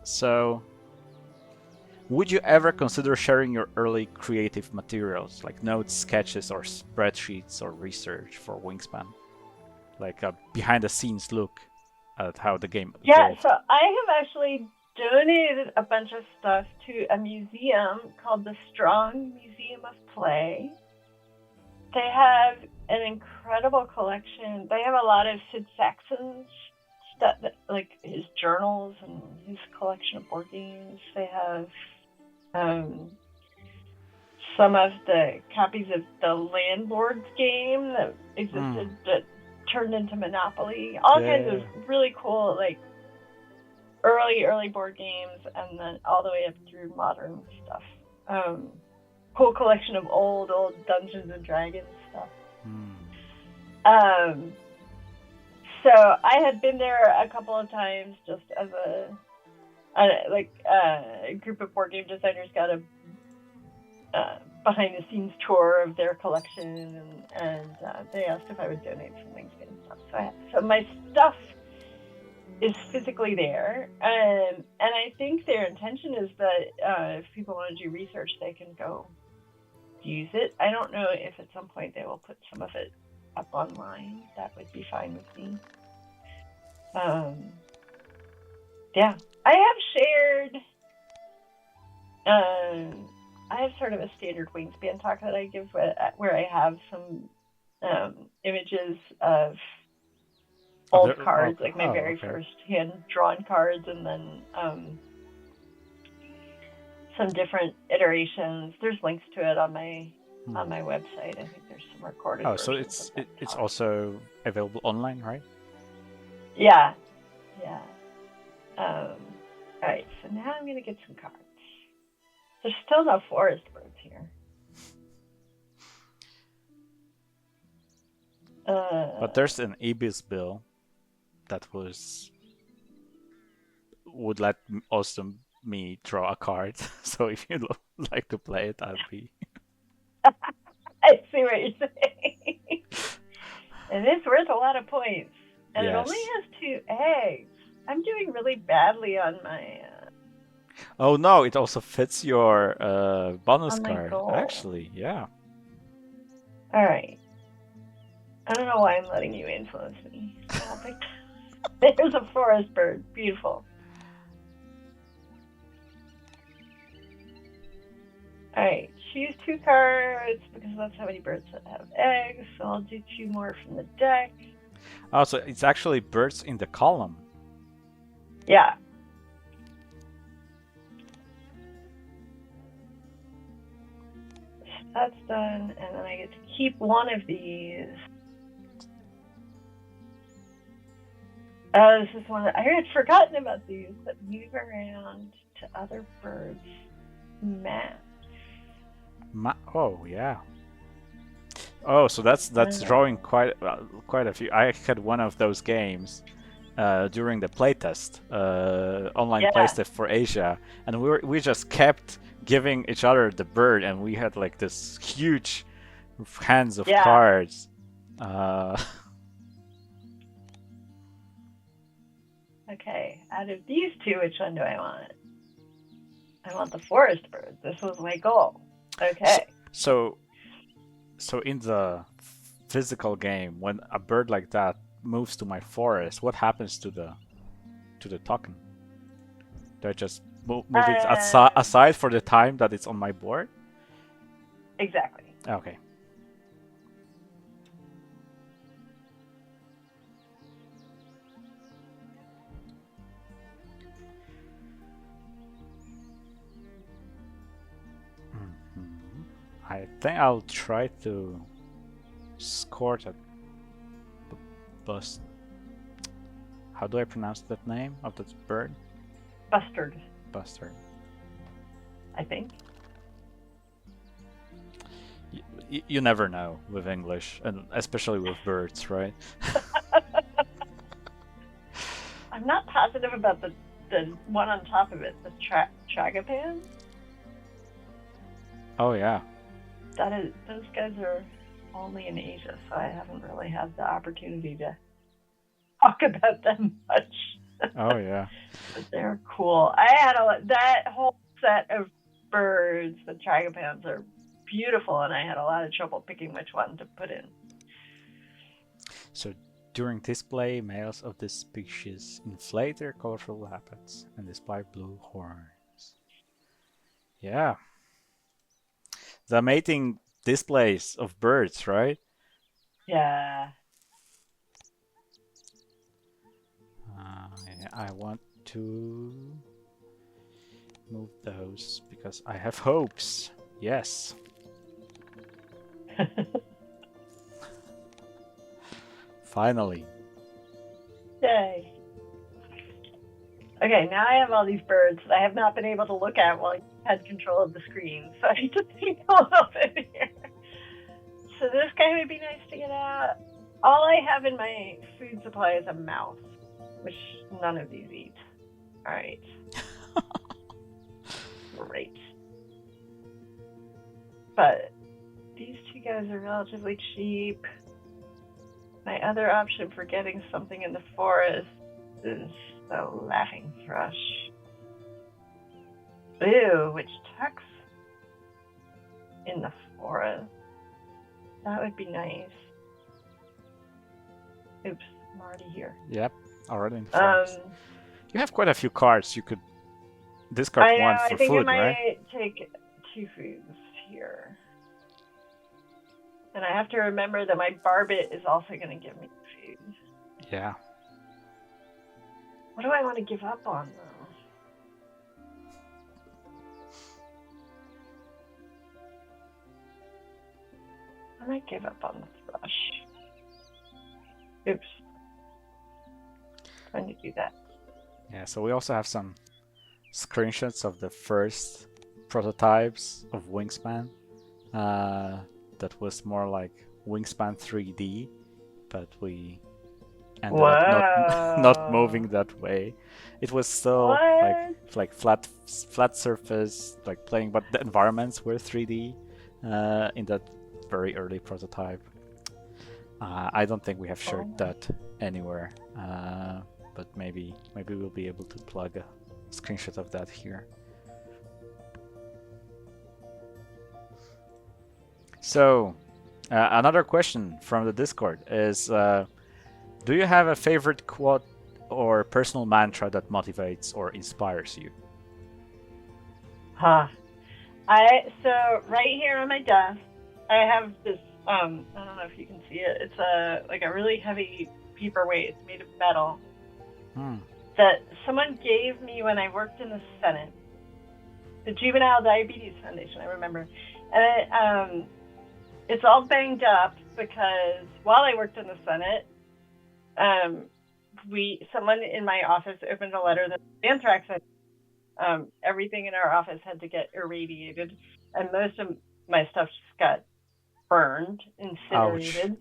So, would you ever consider sharing your early creative materials, like notes, sketches, or spreadsheets, or research for Wingspan, like a behind-the-scenes look at how the game evolved? Yeah, so I have actually donated a bunch of stuff to a museum called the Strong Museum of Play. They have an incredible collection. They have a lot of Sid Sackson's stuff, like his journals and his collection of board games. They have some of the copies of the Landlords game that existed that turned into Monopoly. All kinds of really cool, like early board games, and then all the way up through modern stuff. Cool collection of old Dungeons and Dragons stuff. So I had been there a couple of times just as a group of board game designers got a behind the scenes tour of their collection, and they asked if I would donate some Wingspan stuff. So my stuff is physically there, and I think their intention is that if people want to do research, they can go use it. I don't know if at some point they will put some of it up online. That would be fine with me. Yeah, I have shared. I have sort of a standard Wingspan talk that I give where I have some images of old cards, like my very first hand-drawn cards, and then some different iterations. There's links to it on my website. I think there's some recorded. Oh, so it's also available online, right? Yeah. All right, so now I'm gonna get some cards. There's still no forest birds here. But there's an Ibis bill that would let also me draw a card. So if you'd like to play it, I'd be. I see what you're saying. And it's worth a lot of points. And It only has 2 eggs. I'm doing really badly on my. Oh no! It also fits your bonus on my card. goal. Actually, yeah. All right. I don't know why I'm letting you influence me. There's a forest bird. Beautiful. All right. Choose 2 cards because that's how many birds that have eggs. So I'll do 2 more from the deck. Oh, so it's actually birds in the column. Yeah. That's done, and then I get to keep one of these. Oh, this is one that I had forgotten about these, but move around to other birds' maps. Oh yeah. Oh, so that's drawing quite a few. I had one of those games during the playtest, online playtest for Asia, and we just kept giving each other the bird, and we had like this huge hands of cards. Okay, out of these 2, which one do I want? I want the forest bird. This was my goal. Okay. So in the physical game, when a bird like that moves to my forest, what happens to the token? Do I just move it aside for the time that it's on my board? Exactly. Okay. I think I'll try to score that bust. How do I pronounce that name of that bird? Bustard. Bustard. I think. You never know with English, and especially with birds, right? I'm not positive about the one on top of it, the Tragapan. Oh yeah. Those guys are only in Asia, so I haven't really had the opportunity to talk about them much. Oh yeah. But they're cool. I had that whole set of birds. The Tragopans are beautiful, and I had a lot of trouble picking which one to put in. So during display, males of this species inflate their colorful habits and display blue horns. Yeah. The mating displays of birds, right? Yeah. I want to move those because I have hopes. Yes. Finally. Yay. Okay, now I have all these birds that I have not been able to look at while you had control of the screen, so I need to think a little bit here. So this guy would be nice to get out. All I have in my food supply is a mouse, which none of these eat. All right. Great. But these two guys are relatively cheap. My other option for getting something in the forest is the laughing thrush. Ew, which tucks in the forest. That would be nice. Oops, I'm already here. Yep, already in the forest. You have quite a few cards. You could discard I know, one for I think food, I right? might take 2 foods here. And I have to remember that my barbet is also going to give me food. Yeah. What do I want to give up on, though? I might give up on the thrush. Oops. Trying to do that. Yeah, so we also have some screenshots of the first prototypes of Wingspan. That was more like Wingspan 3D, but we ended up not moving that way. It was still like flat surface, like playing, but the environments were 3D in that very early prototype. I don't think we have shared that anywhere, but maybe we'll be able to plug a screenshot of that here. So, another question from the Discord is, do you have a favorite quote or personal mantra that motivates or inspires you? So right here on my desk, I have this, I don't know if you can see it, it's a really heavy paperweight, it's made of metal, that someone gave me when I worked in the Senate, the Juvenile Diabetes Foundation, I remember, and it's all banged up because while I worked in the Senate, someone in my office opened a letter that anthrax had, everything in our office had to get irradiated, and most of my stuff just got burned, incinerated.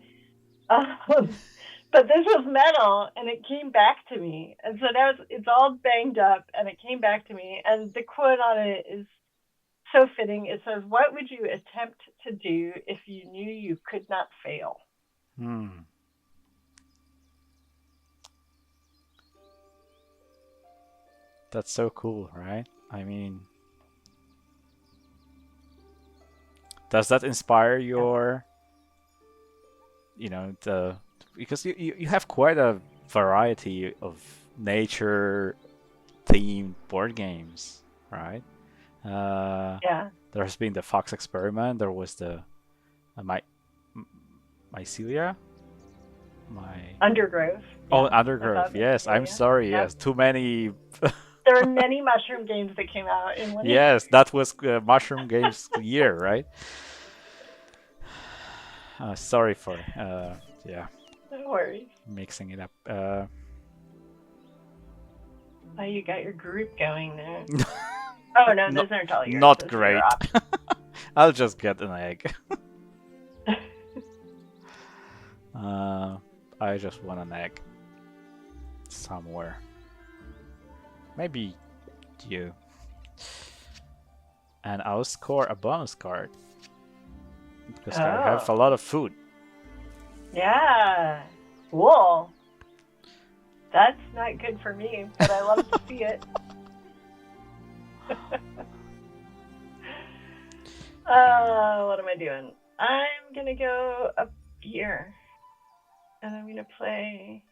But this was metal, and it came back to me, and so now it's all banged up, and it came back to me, and the quote on it is so fitting. It says, "What would you attempt to do if you knew you could not fail?" That's so cool, right? I mean, does that inspire your, because you have quite a variety of nature-themed board games, right? Yeah. There has been the Fox Experiment. There was the Mycelia. Undergrove. Oh, Undergrove. Yes, I'm sorry. Yeah. Yes, too many. There were many mushroom games that came out in one. Yes, that was Mushroom Games year, right? Sorry for No worries. Mixing it up. Oh, you got your group going there. Oh no, those aren't all yours. Not great. I'll just get an egg. I just want an egg somewhere. Maybe you. And I'll score a bonus card because I have a lot of food. Yeah. Cool. That's not good for me, but I love to see it. What am I doing? I'm gonna go up here, and I'm gonna play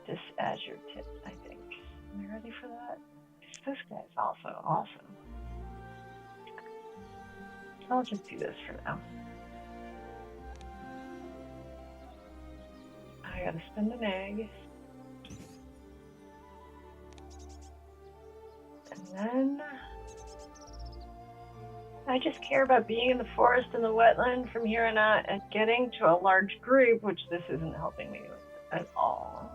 this Azure Tip, I think. Am I ready for that? This guy's also awesome. I'll just do this for now. I gotta spend an egg. And then I just care about being in the forest and the wetland from here on out and getting to a large group, which this isn't helping me with at all.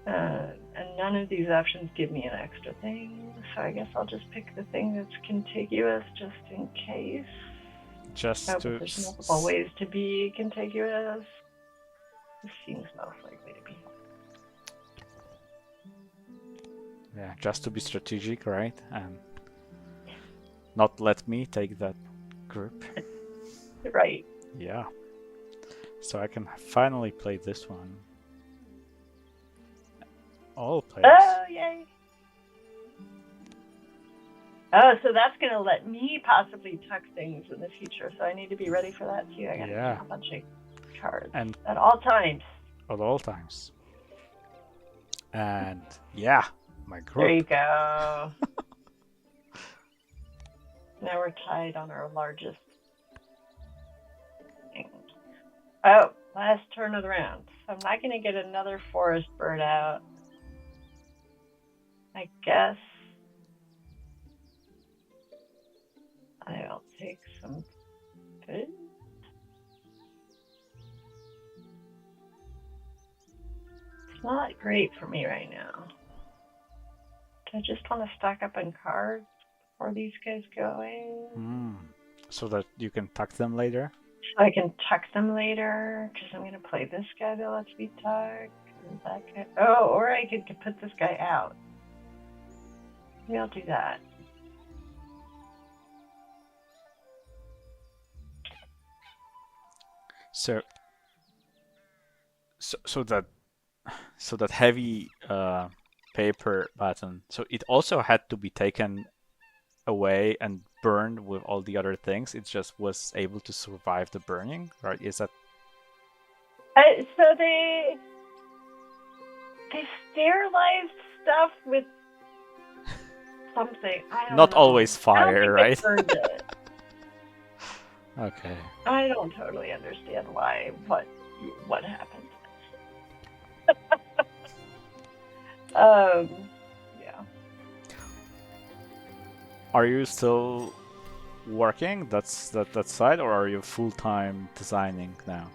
And none of these options give me an extra thing, so I guess I'll just pick the thing that's contiguous just in case. Just Oh, to but there's multiple ways to be contiguous. This seems most likely to be. yeah, just to be strategic, right? And not let me take that group. Right. Yeah. So I can finally play this one. All players. Oh, yay. Oh, so that's going to let me possibly tuck things in the future. So I need to be ready for that too. I got to Yeah. keep a bunch of cards And at all times. at all times. And yeah, my group. There you go. Now we're tied on our largest thing. Oh, last turn of the round. So I'm not going to get another forest bird out. I guess I'll take some food. It's not great for me right now. Do I just want to stock up on cards before these guys go away? So that you can tuck them later? So I can tuck them later, because I'm going to play this guy that lets me tuck. And that guy. Oh, or I could put this guy out. Maybe I'll do that. So that heavy paper button. So it also had to be taken away and burned with all the other things. It just was able to survive the burning, right? Is that? So they sterilized stuff with something. I don't Not know. always I fire, don't right? think they burned it. Okay. I don't totally understand what happened. Yeah. Are you still working that side, or are you full-time designing now?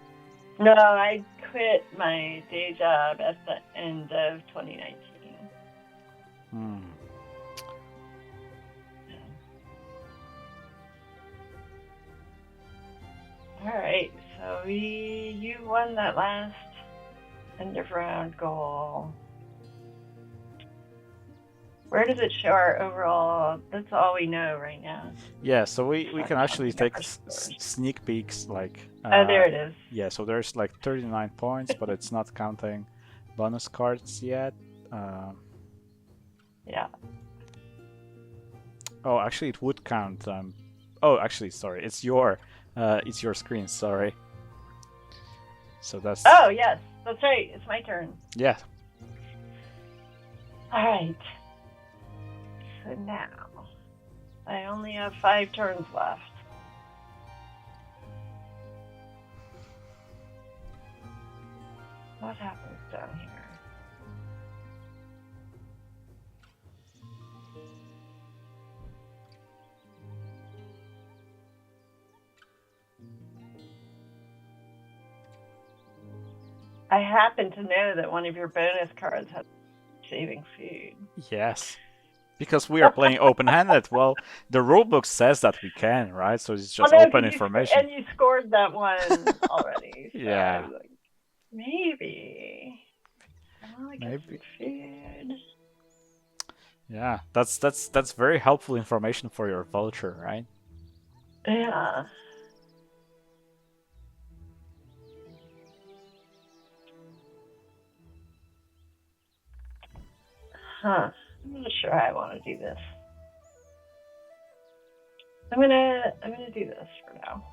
No, I quit my day job at the end of 2019. All right, so you won that last end of round goal. Where does it show our overall? That's all we know right now. Yeah, so we can actually take our scores. sneak peeks, like. Oh, there it is. Yeah, so there's like 39 points, but it's not counting bonus cards yet. Yeah. Oh, actually, it would count. Oh, actually, sorry, it's your screen. Sorry. So that's. Oh yes, that's right. It's my turn. Yeah. All right. So now I only have 5 turns left. What happens down here? I happen to know that one of your bonus cards has saving food. Yes. Because we are playing open-handed. Well, the rulebook says that we can, right? So it's just open information. And you scored that one already. So Yeah. I was like, maybe. I want to get Maybe. some food. Yeah, that's very helpful information for your vulture, right? Yeah. Huh. I'm not sure how I want to do this. I'm gonna do this for now.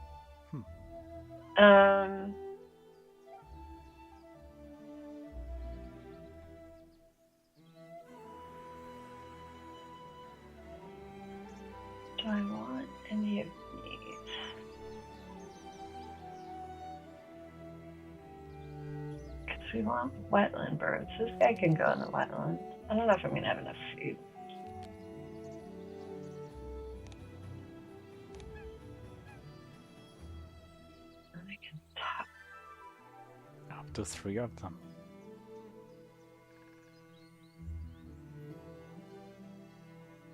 Do I want any of these? Because we want wetland birds. This guy can go in the wetland. I don't know if I'm going to have enough food. And I can top. Up to 3 of them.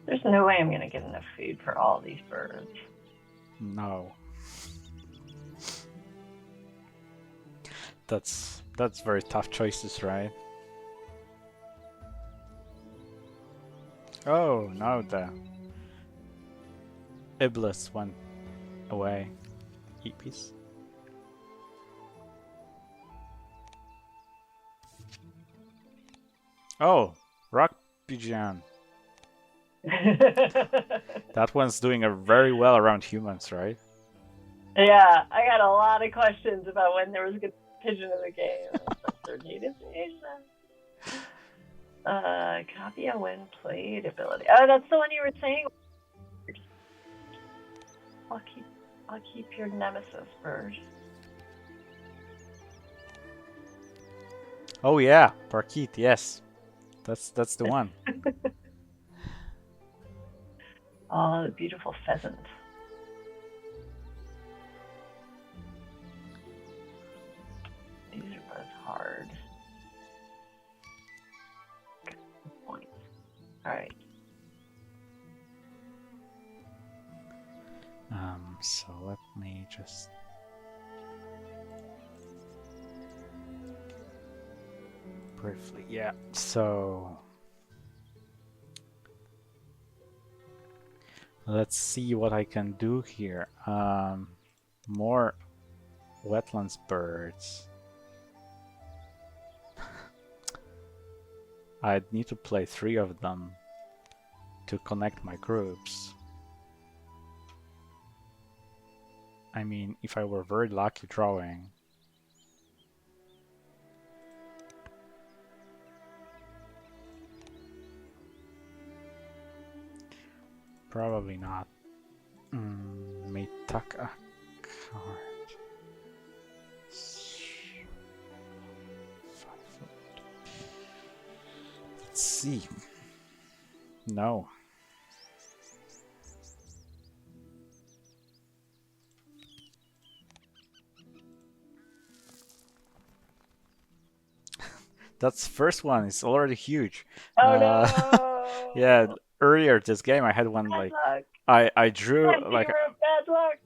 There's no way I'm going to get enough food for all these birds. No. That's very tough choices, right? Oh no, the Iblis went away. Eat piece. Oh, Rock Pigeon. That one's doing very well around humans, right? Yeah, I got a lot of questions about when there was a good pigeon in the game. Their native nation. Copy a when played ability. Oh, that's the one you were saying. I'll keep your nemesis bird. Oh yeah, Parkeet, yes. That's the one. Oh, the beautiful pheasant. These are both hard. Points. Alright. So let me just briefly, yeah. So let's see what I can do here. More wetlands birds. I'd need to play 3 of them to connect my groups. I mean, if I were very lucky drawing. Probably not. May tuck a card. 5 foot. Let's see. No. That's first one. It's already huge. Oh no! Yeah, earlier this game I had one like I drew like bad luck.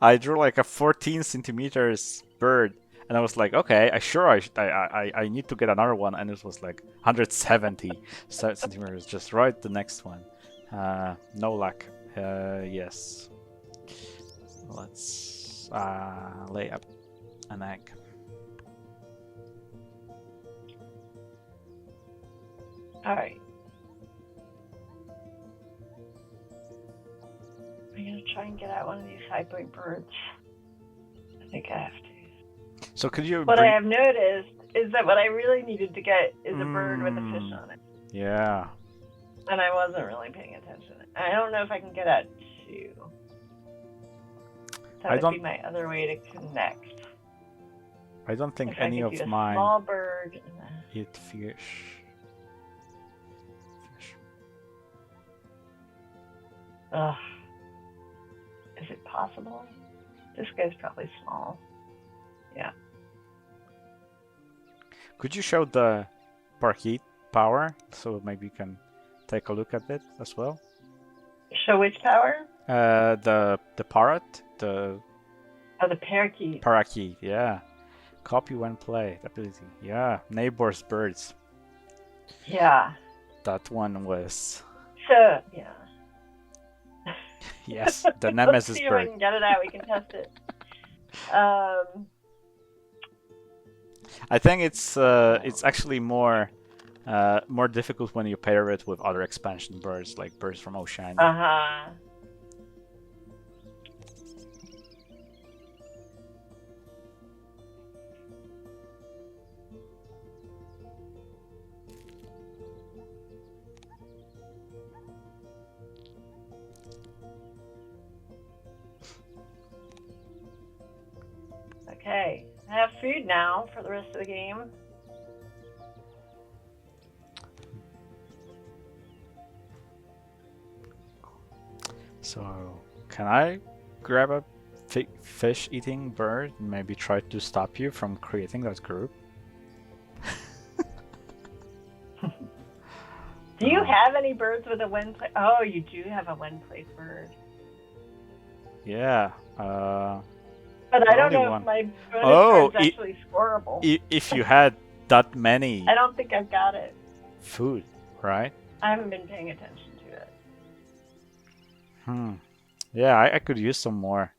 I drew like a 14 centimeters bird, and I was like, okay, I need to get another one, and it was like 170 centimeters, just right the next one. No luck. Yes. Let's lay up an egg. Alright. I'm gonna try and get out one of these hybrid birds. I think I have to. So could you? What I have noticed is that what I really needed to get is a bird with a fish on it. Yeah. And I wasn't really paying attention. I don't know if I can get out 2. That would be my other way to connect. I don't think if any I of mine small bird eat fish. Ugh. Is it possible? This guy's probably small. Yeah. Could you show the Parkeet power so maybe you can take a look at it as well? Show which power? The parrot, the parakeet. Parakeet, yeah. Copy when played ability, yeah. Neighbors birds. Yeah. That one was. So yeah. Yes, the nemesis see bird. If I can get it out, we can test it. I think it's actually more difficult when you pair it with other expansion birds like birds from Oceania. Uh-huh. Okay, I have food now for the rest of the game. So, can I grab a fish-eating bird and maybe try to stop you from creating that group? Do you have any birds with a when play? Oh, you do have a when played bird. Yeah. But I don't Only know one. if my bonus Oh, card's actually scoreable. If you had that many I don't think I've got it. food, right? I haven't been paying attention to it. Yeah, I could use some more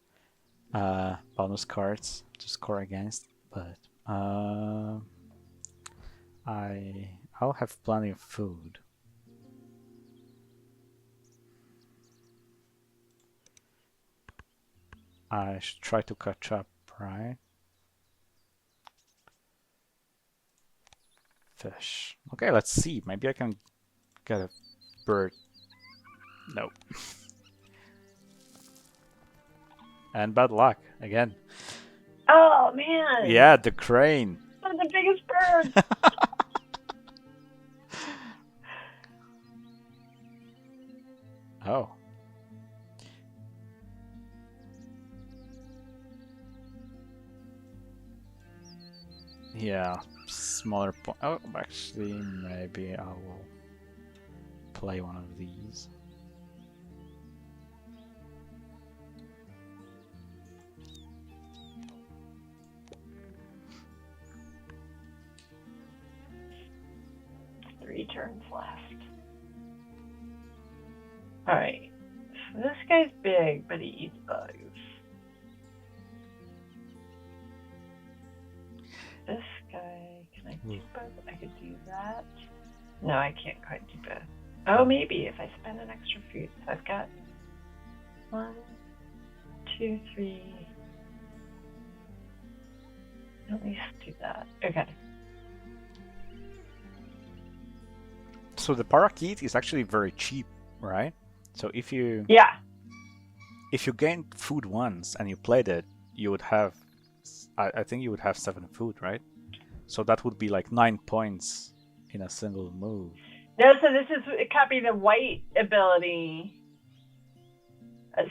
bonus cards to score against, but I'll have plenty of food. I should try to catch up, right? Fish. Okay, let's see. Maybe I can get a bird. No. And bad luck again. Oh man! Yeah, the crane. One of the biggest birds. Oh. Yeah, smaller point. Oh, actually, maybe I will play one of these. Three turns left. Alright. So this guy's big, but he eats bugs. This guy, can I do both? I could do that. No, I can't quite do both. Oh, maybe if I spend an extra food. So I've got 1, 2, 3. At least do that. Okay. So the parakeet is actually very cheap, right? So if you gained food once and you played it, you would have, I think you would have 7 food, right? So that would be like 9 points in a single move. No, so this is copy the white ability.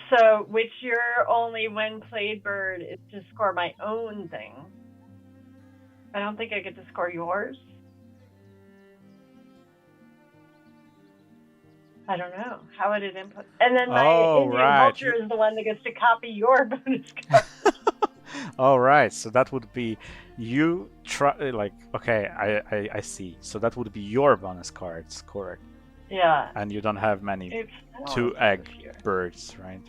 So which you're only when played bird is to score my own thing. I don't think I get to score yours. I don't know. How would it input? And then my Indian vulture is the one that gets to copy your bonus card. All right, so that would be you try like okay, I see. So that would be your bonus cards, correct? Yeah. And you don't have many 2 egg birds, right?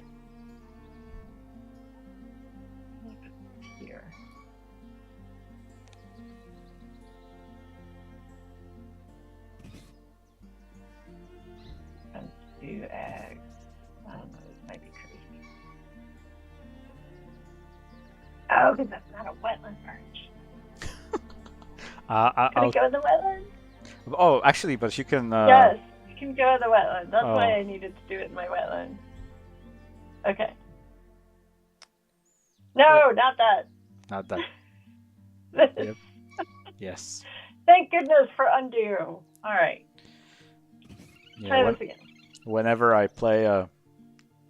Here. And 2 eggs. I don't know. This might be crazy. Oh, because that's not a wetland bird. Can I go in the wetland? Oh, actually, but you can. Yes, you can go in the wetland. That's why I needed to do it in my wetland. Okay. No, not that. Not that. Yep. Yes. Thank goodness for undo. All right. Try this again. Whenever I play a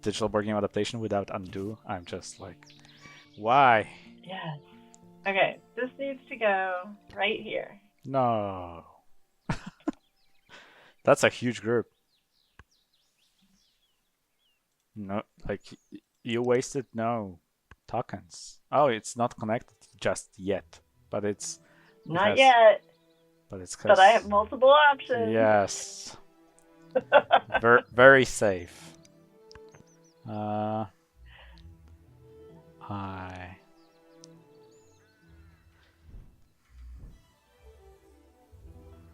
digital board game adaptation without undo, I'm just like, why? Yes. Okay, this needs to go right here. No. That's a huge group. No, like you wasted no tokens. Oh, it's not connected just yet, but it's not yet. But it's but I have multiple options. Yes. Very safe.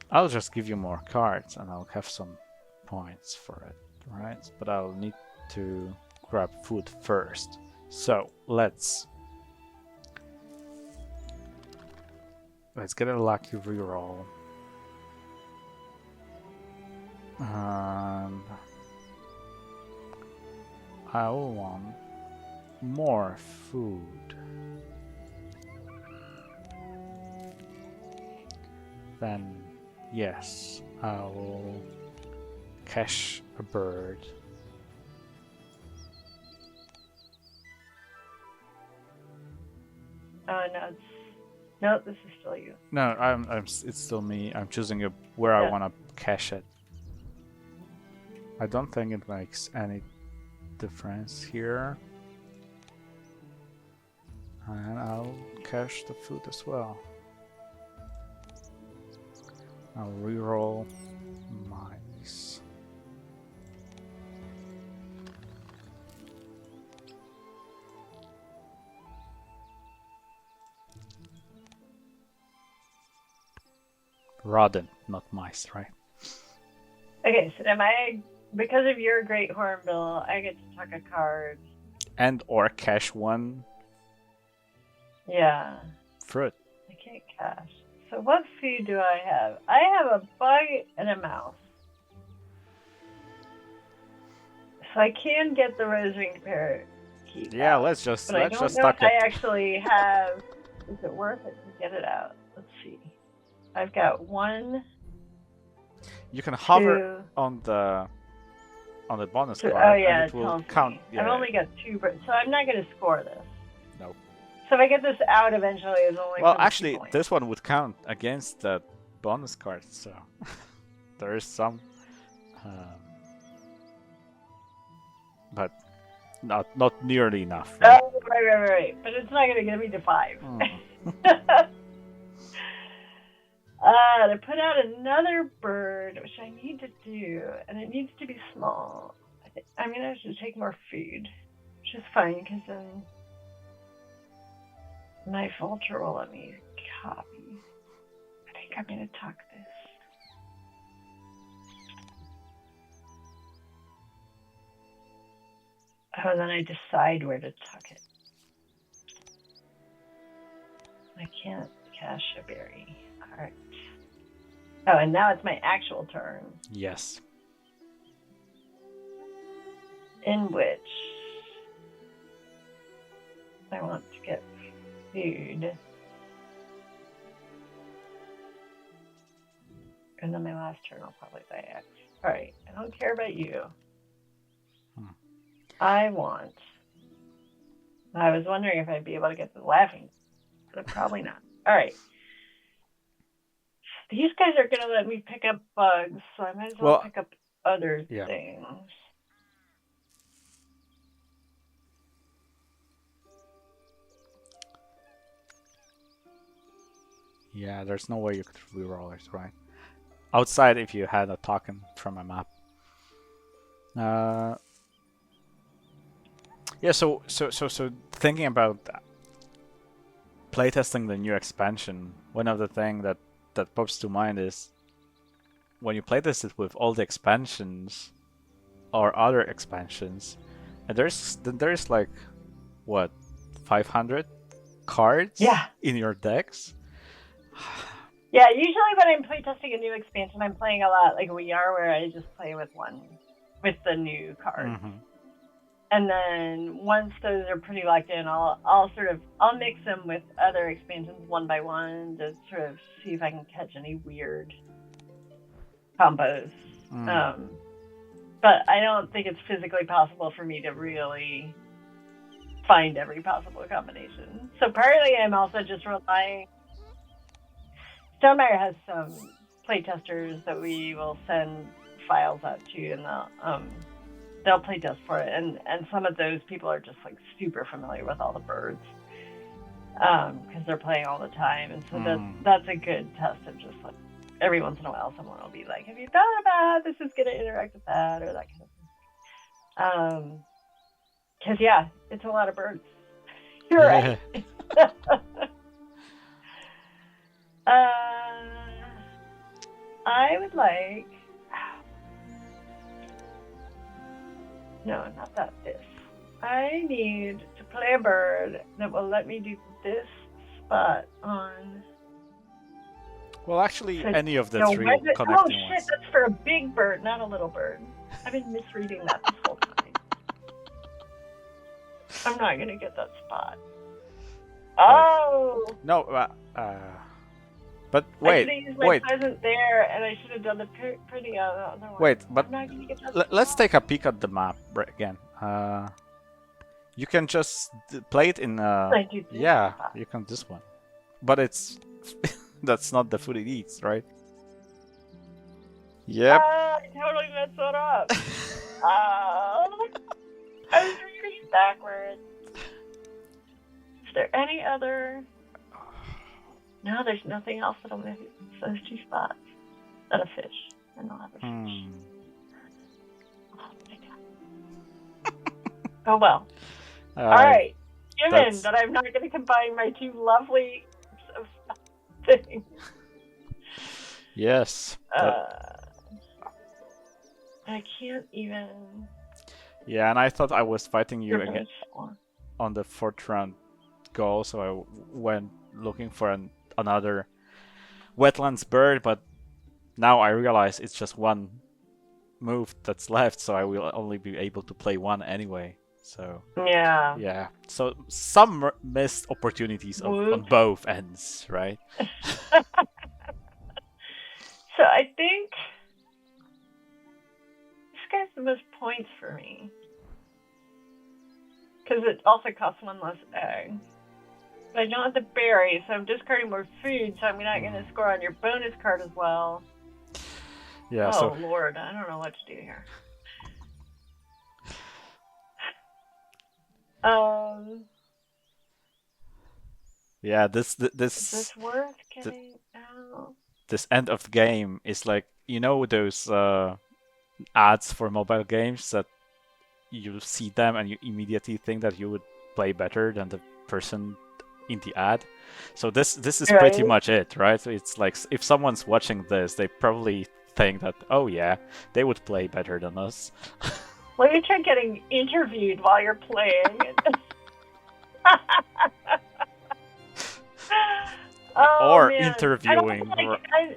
I'll just give you more cards and I'll have some points for it, right? But I'll need to grab food first. So let's get a lucky reroll. And I will want more food. Then yes, I will cash a bird. Oh no, this is still you. No, it's still me. I'm choosing where I want to cash it. I don't think it makes any difference here. And I'll cache the food as well. I'll reroll mice. Rodent, not mice, right? Okay, so am I, because of your great hornbill, I get to tuck a card. And or cache one Yeah. fruit. I can't cash. So what food do I have? I have a bug and a mouse. So I can get the rose-winged parrot keep Yeah, out, let's just but I don't know tuck if I it. actually have. Is it worth it to get it out? Let's see. I've got one. You can hover two, on the bonus three. card. Oh yeah, and it it will tells count. me. Yeah. I've only got two, so I'm not going to score this. No. So if I get this out eventually, it's only. Well, for the 2 actually, points. this one would count against the bonus card, so there is some, but not nearly enough. Right? Oh, right. But it's not going to get me to 5. To put out another bird, which I need to do, and it needs to be small. I'm going to have to take more food, which is fine, because then my vulture will let me copy. I think I'm going to tuck this. Oh, and then I decide where to tuck it. I can't cache a berry. Alright. Oh, and now it's my actual turn, Yes. in which I want to get food. And then my last turn I'll probably buy X. Alright, I don't care about you. I was wondering if I'd be able to get the laughing, but probably not. Alright. These guys are going to let me pick up bugs, so I might as well pick up other things. Yeah, there's no way you could reroll it, right? Outside, if you had a token from a map. Yeah, so thinking about playtesting the new expansion, one of the things that pops to mind is when you playtest it with all the expansions or other expansions, and there's like what, 500 cards in your decks. Yeah, usually when I'm playtesting a new expansion, I'm playing a lot like we are, where I just play with the new cards. Mm-hmm. And then once those are pretty locked in, I'll mix them with other expansions one by one to sort of see if I can catch any weird combos. But I don't think it's physically possible for me to really find every possible combination. So partly I'm also just relying. Stonemaier has some playtesters that we will send files out to, and they'll playtest for it, and some of those people are just like super familiar with all the birds because they're playing all the time, and so that's a good test of just like every once in a while someone will be like, have you thought about how this is going to interact with that, or that kind of thing. Because yeah, it's a lot of birds. You're right. I would like. No, not that. This. I need to play a bird that will let me do this spot on. Well, actually, any of the three connecting ones. Oh shit! ones. That's for a big bird, not a little bird. I've been misreading that this whole time. I'm not gonna get that spot. Oh. No, but wait, I should have used my present there, and I should have done the pretty other one. Wait, but I'm not gonna get that let's take a peek at the map again. You can just play it in. Yeah, you can this one, but it's that's not the food it eats, right? Yep. I totally messed that up. I was reading backwards. there any other? No, there's nothing else that'll move those 2 spots. Not a fish. And I'll have a fish. Oh my god. Oh well. Alright. Given that I'm not going to combine my 2 lovely of things. Yes. I can't even. Yeah, and I thought I was fighting you again on the 4th round goal, so I went looking for another wetlands bird, but now I realize it's just 1 move that's left, so I will only be able to play 1 anyway. So yeah, so some missed opportunities on both ends, right? So I think this guy's the most points for me because it also costs 1 less egg. But I don't have the berry, so I'm discarding more food, so I'm not going to score on your bonus card as well. Yeah. Oh Lord, I don't know what to do here. Yeah, is this worth getting out? This end of the game is like, you know, those ads for mobile games that you see them and you immediately think that you would play better than the person in the ad. So this is pretty much it, right? It's like if someone's watching this, they probably think that, oh yeah, they would play better than us. Well, you try getting interviewed while you're playing. Or man. interviewing.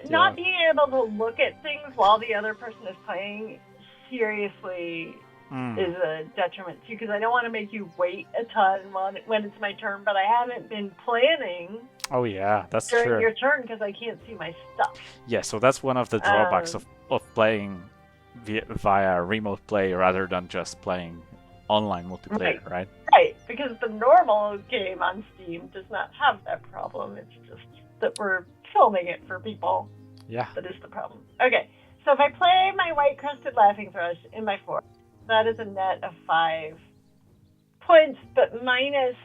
Not being able to look at things while the other person is playing seriously is a detriment too, because I don't want to make you wait a ton when it's my turn, but I haven't been planning. Oh yeah, that's during true. your turn because I can't see my stuff. Yeah, so that's one of the drawbacks of playing via remote play rather than just playing online multiplayer, right? Right, because the normal game on Steam does not have that problem. It's just that we're filming it for people. Yeah. That is the problem. Okay, so if I play my white-crested laughing thrush in my 4, that is a net of 5 points, but minus...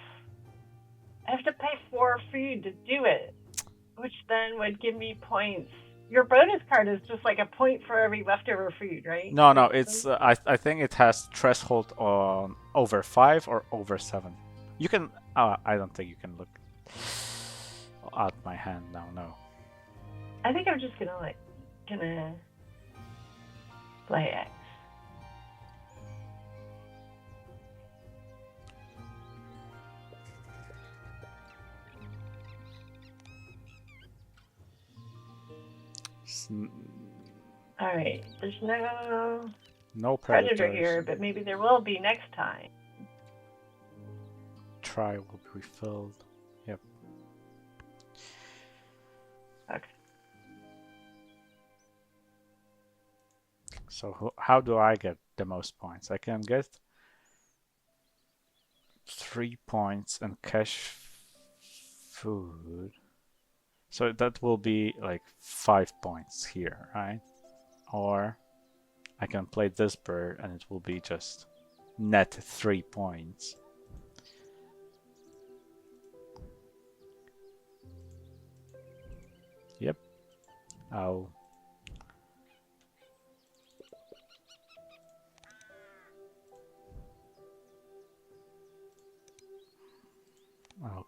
I have to pay 4 food to do it, which then would give me points. Your bonus card is just like a point for every leftover food, right? No, it's I think it has threshold on over 5 or over 7. You can I don't think you can look at my hand now. No. I think I'm just gonna play X. Alright, there's no predator here, but maybe there will be next time. Try will be refilled. Yep. Okay. So how do I get the most points? I can get 3 points and cash food. So that will be like 5 points here, right? Or I can play this bird and it will be just net 3 points. Yep. I'll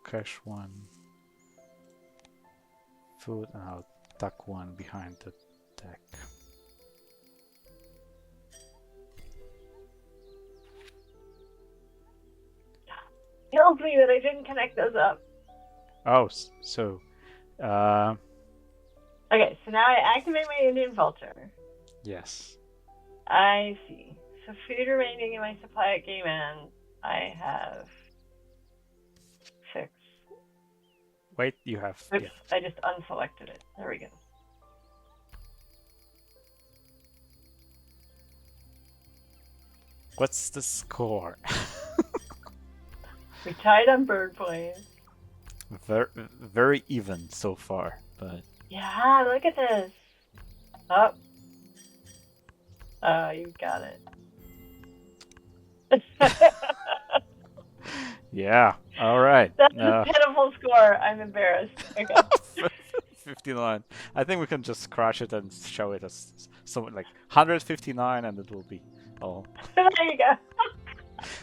cash 1 food and I'll tuck 1 behind the deck. Tells me that I didn't connect those up. Oh, so okay, so now I activate my Indian Vulture. Yes. I see. So food remaining in my supply at game end, I have 6. Wait, you have... Oops, yeah. I just unselected it. There we go. What's the score? We tied on bird points. Very even so far, but... Yeah, look at this. Oh. Oh, you got it. Yeah. All right. That's a pitiful score. I'm embarrassed. Okay. 59. I think we can just crash it and show it as something like 159, and it will be all There you go.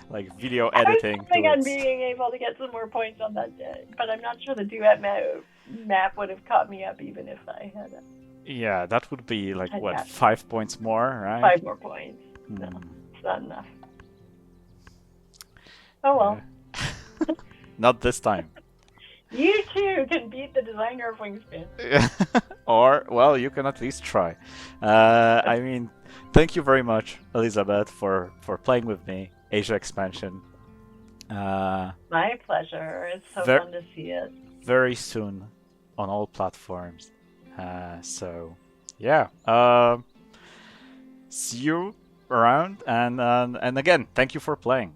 like video I was editing. hoping on towards- being able to get some more points on that day, but I'm not sure the duet map would have caught me up even if I had Yeah, that would be like I'd what, have- 5 points more, right? 5 more points. No, Hmm. it's not enough. Oh well. Yeah. Not this time. You too can beat the designer of Wingspan. Or, well, you can at least try. I mean, thank you very much, Elizabeth, for playing with me. Asia expansion. My pleasure. It's so Ver- fun to see it. Very soon on all platforms. So, yeah. See you around, and again, thank you for playing.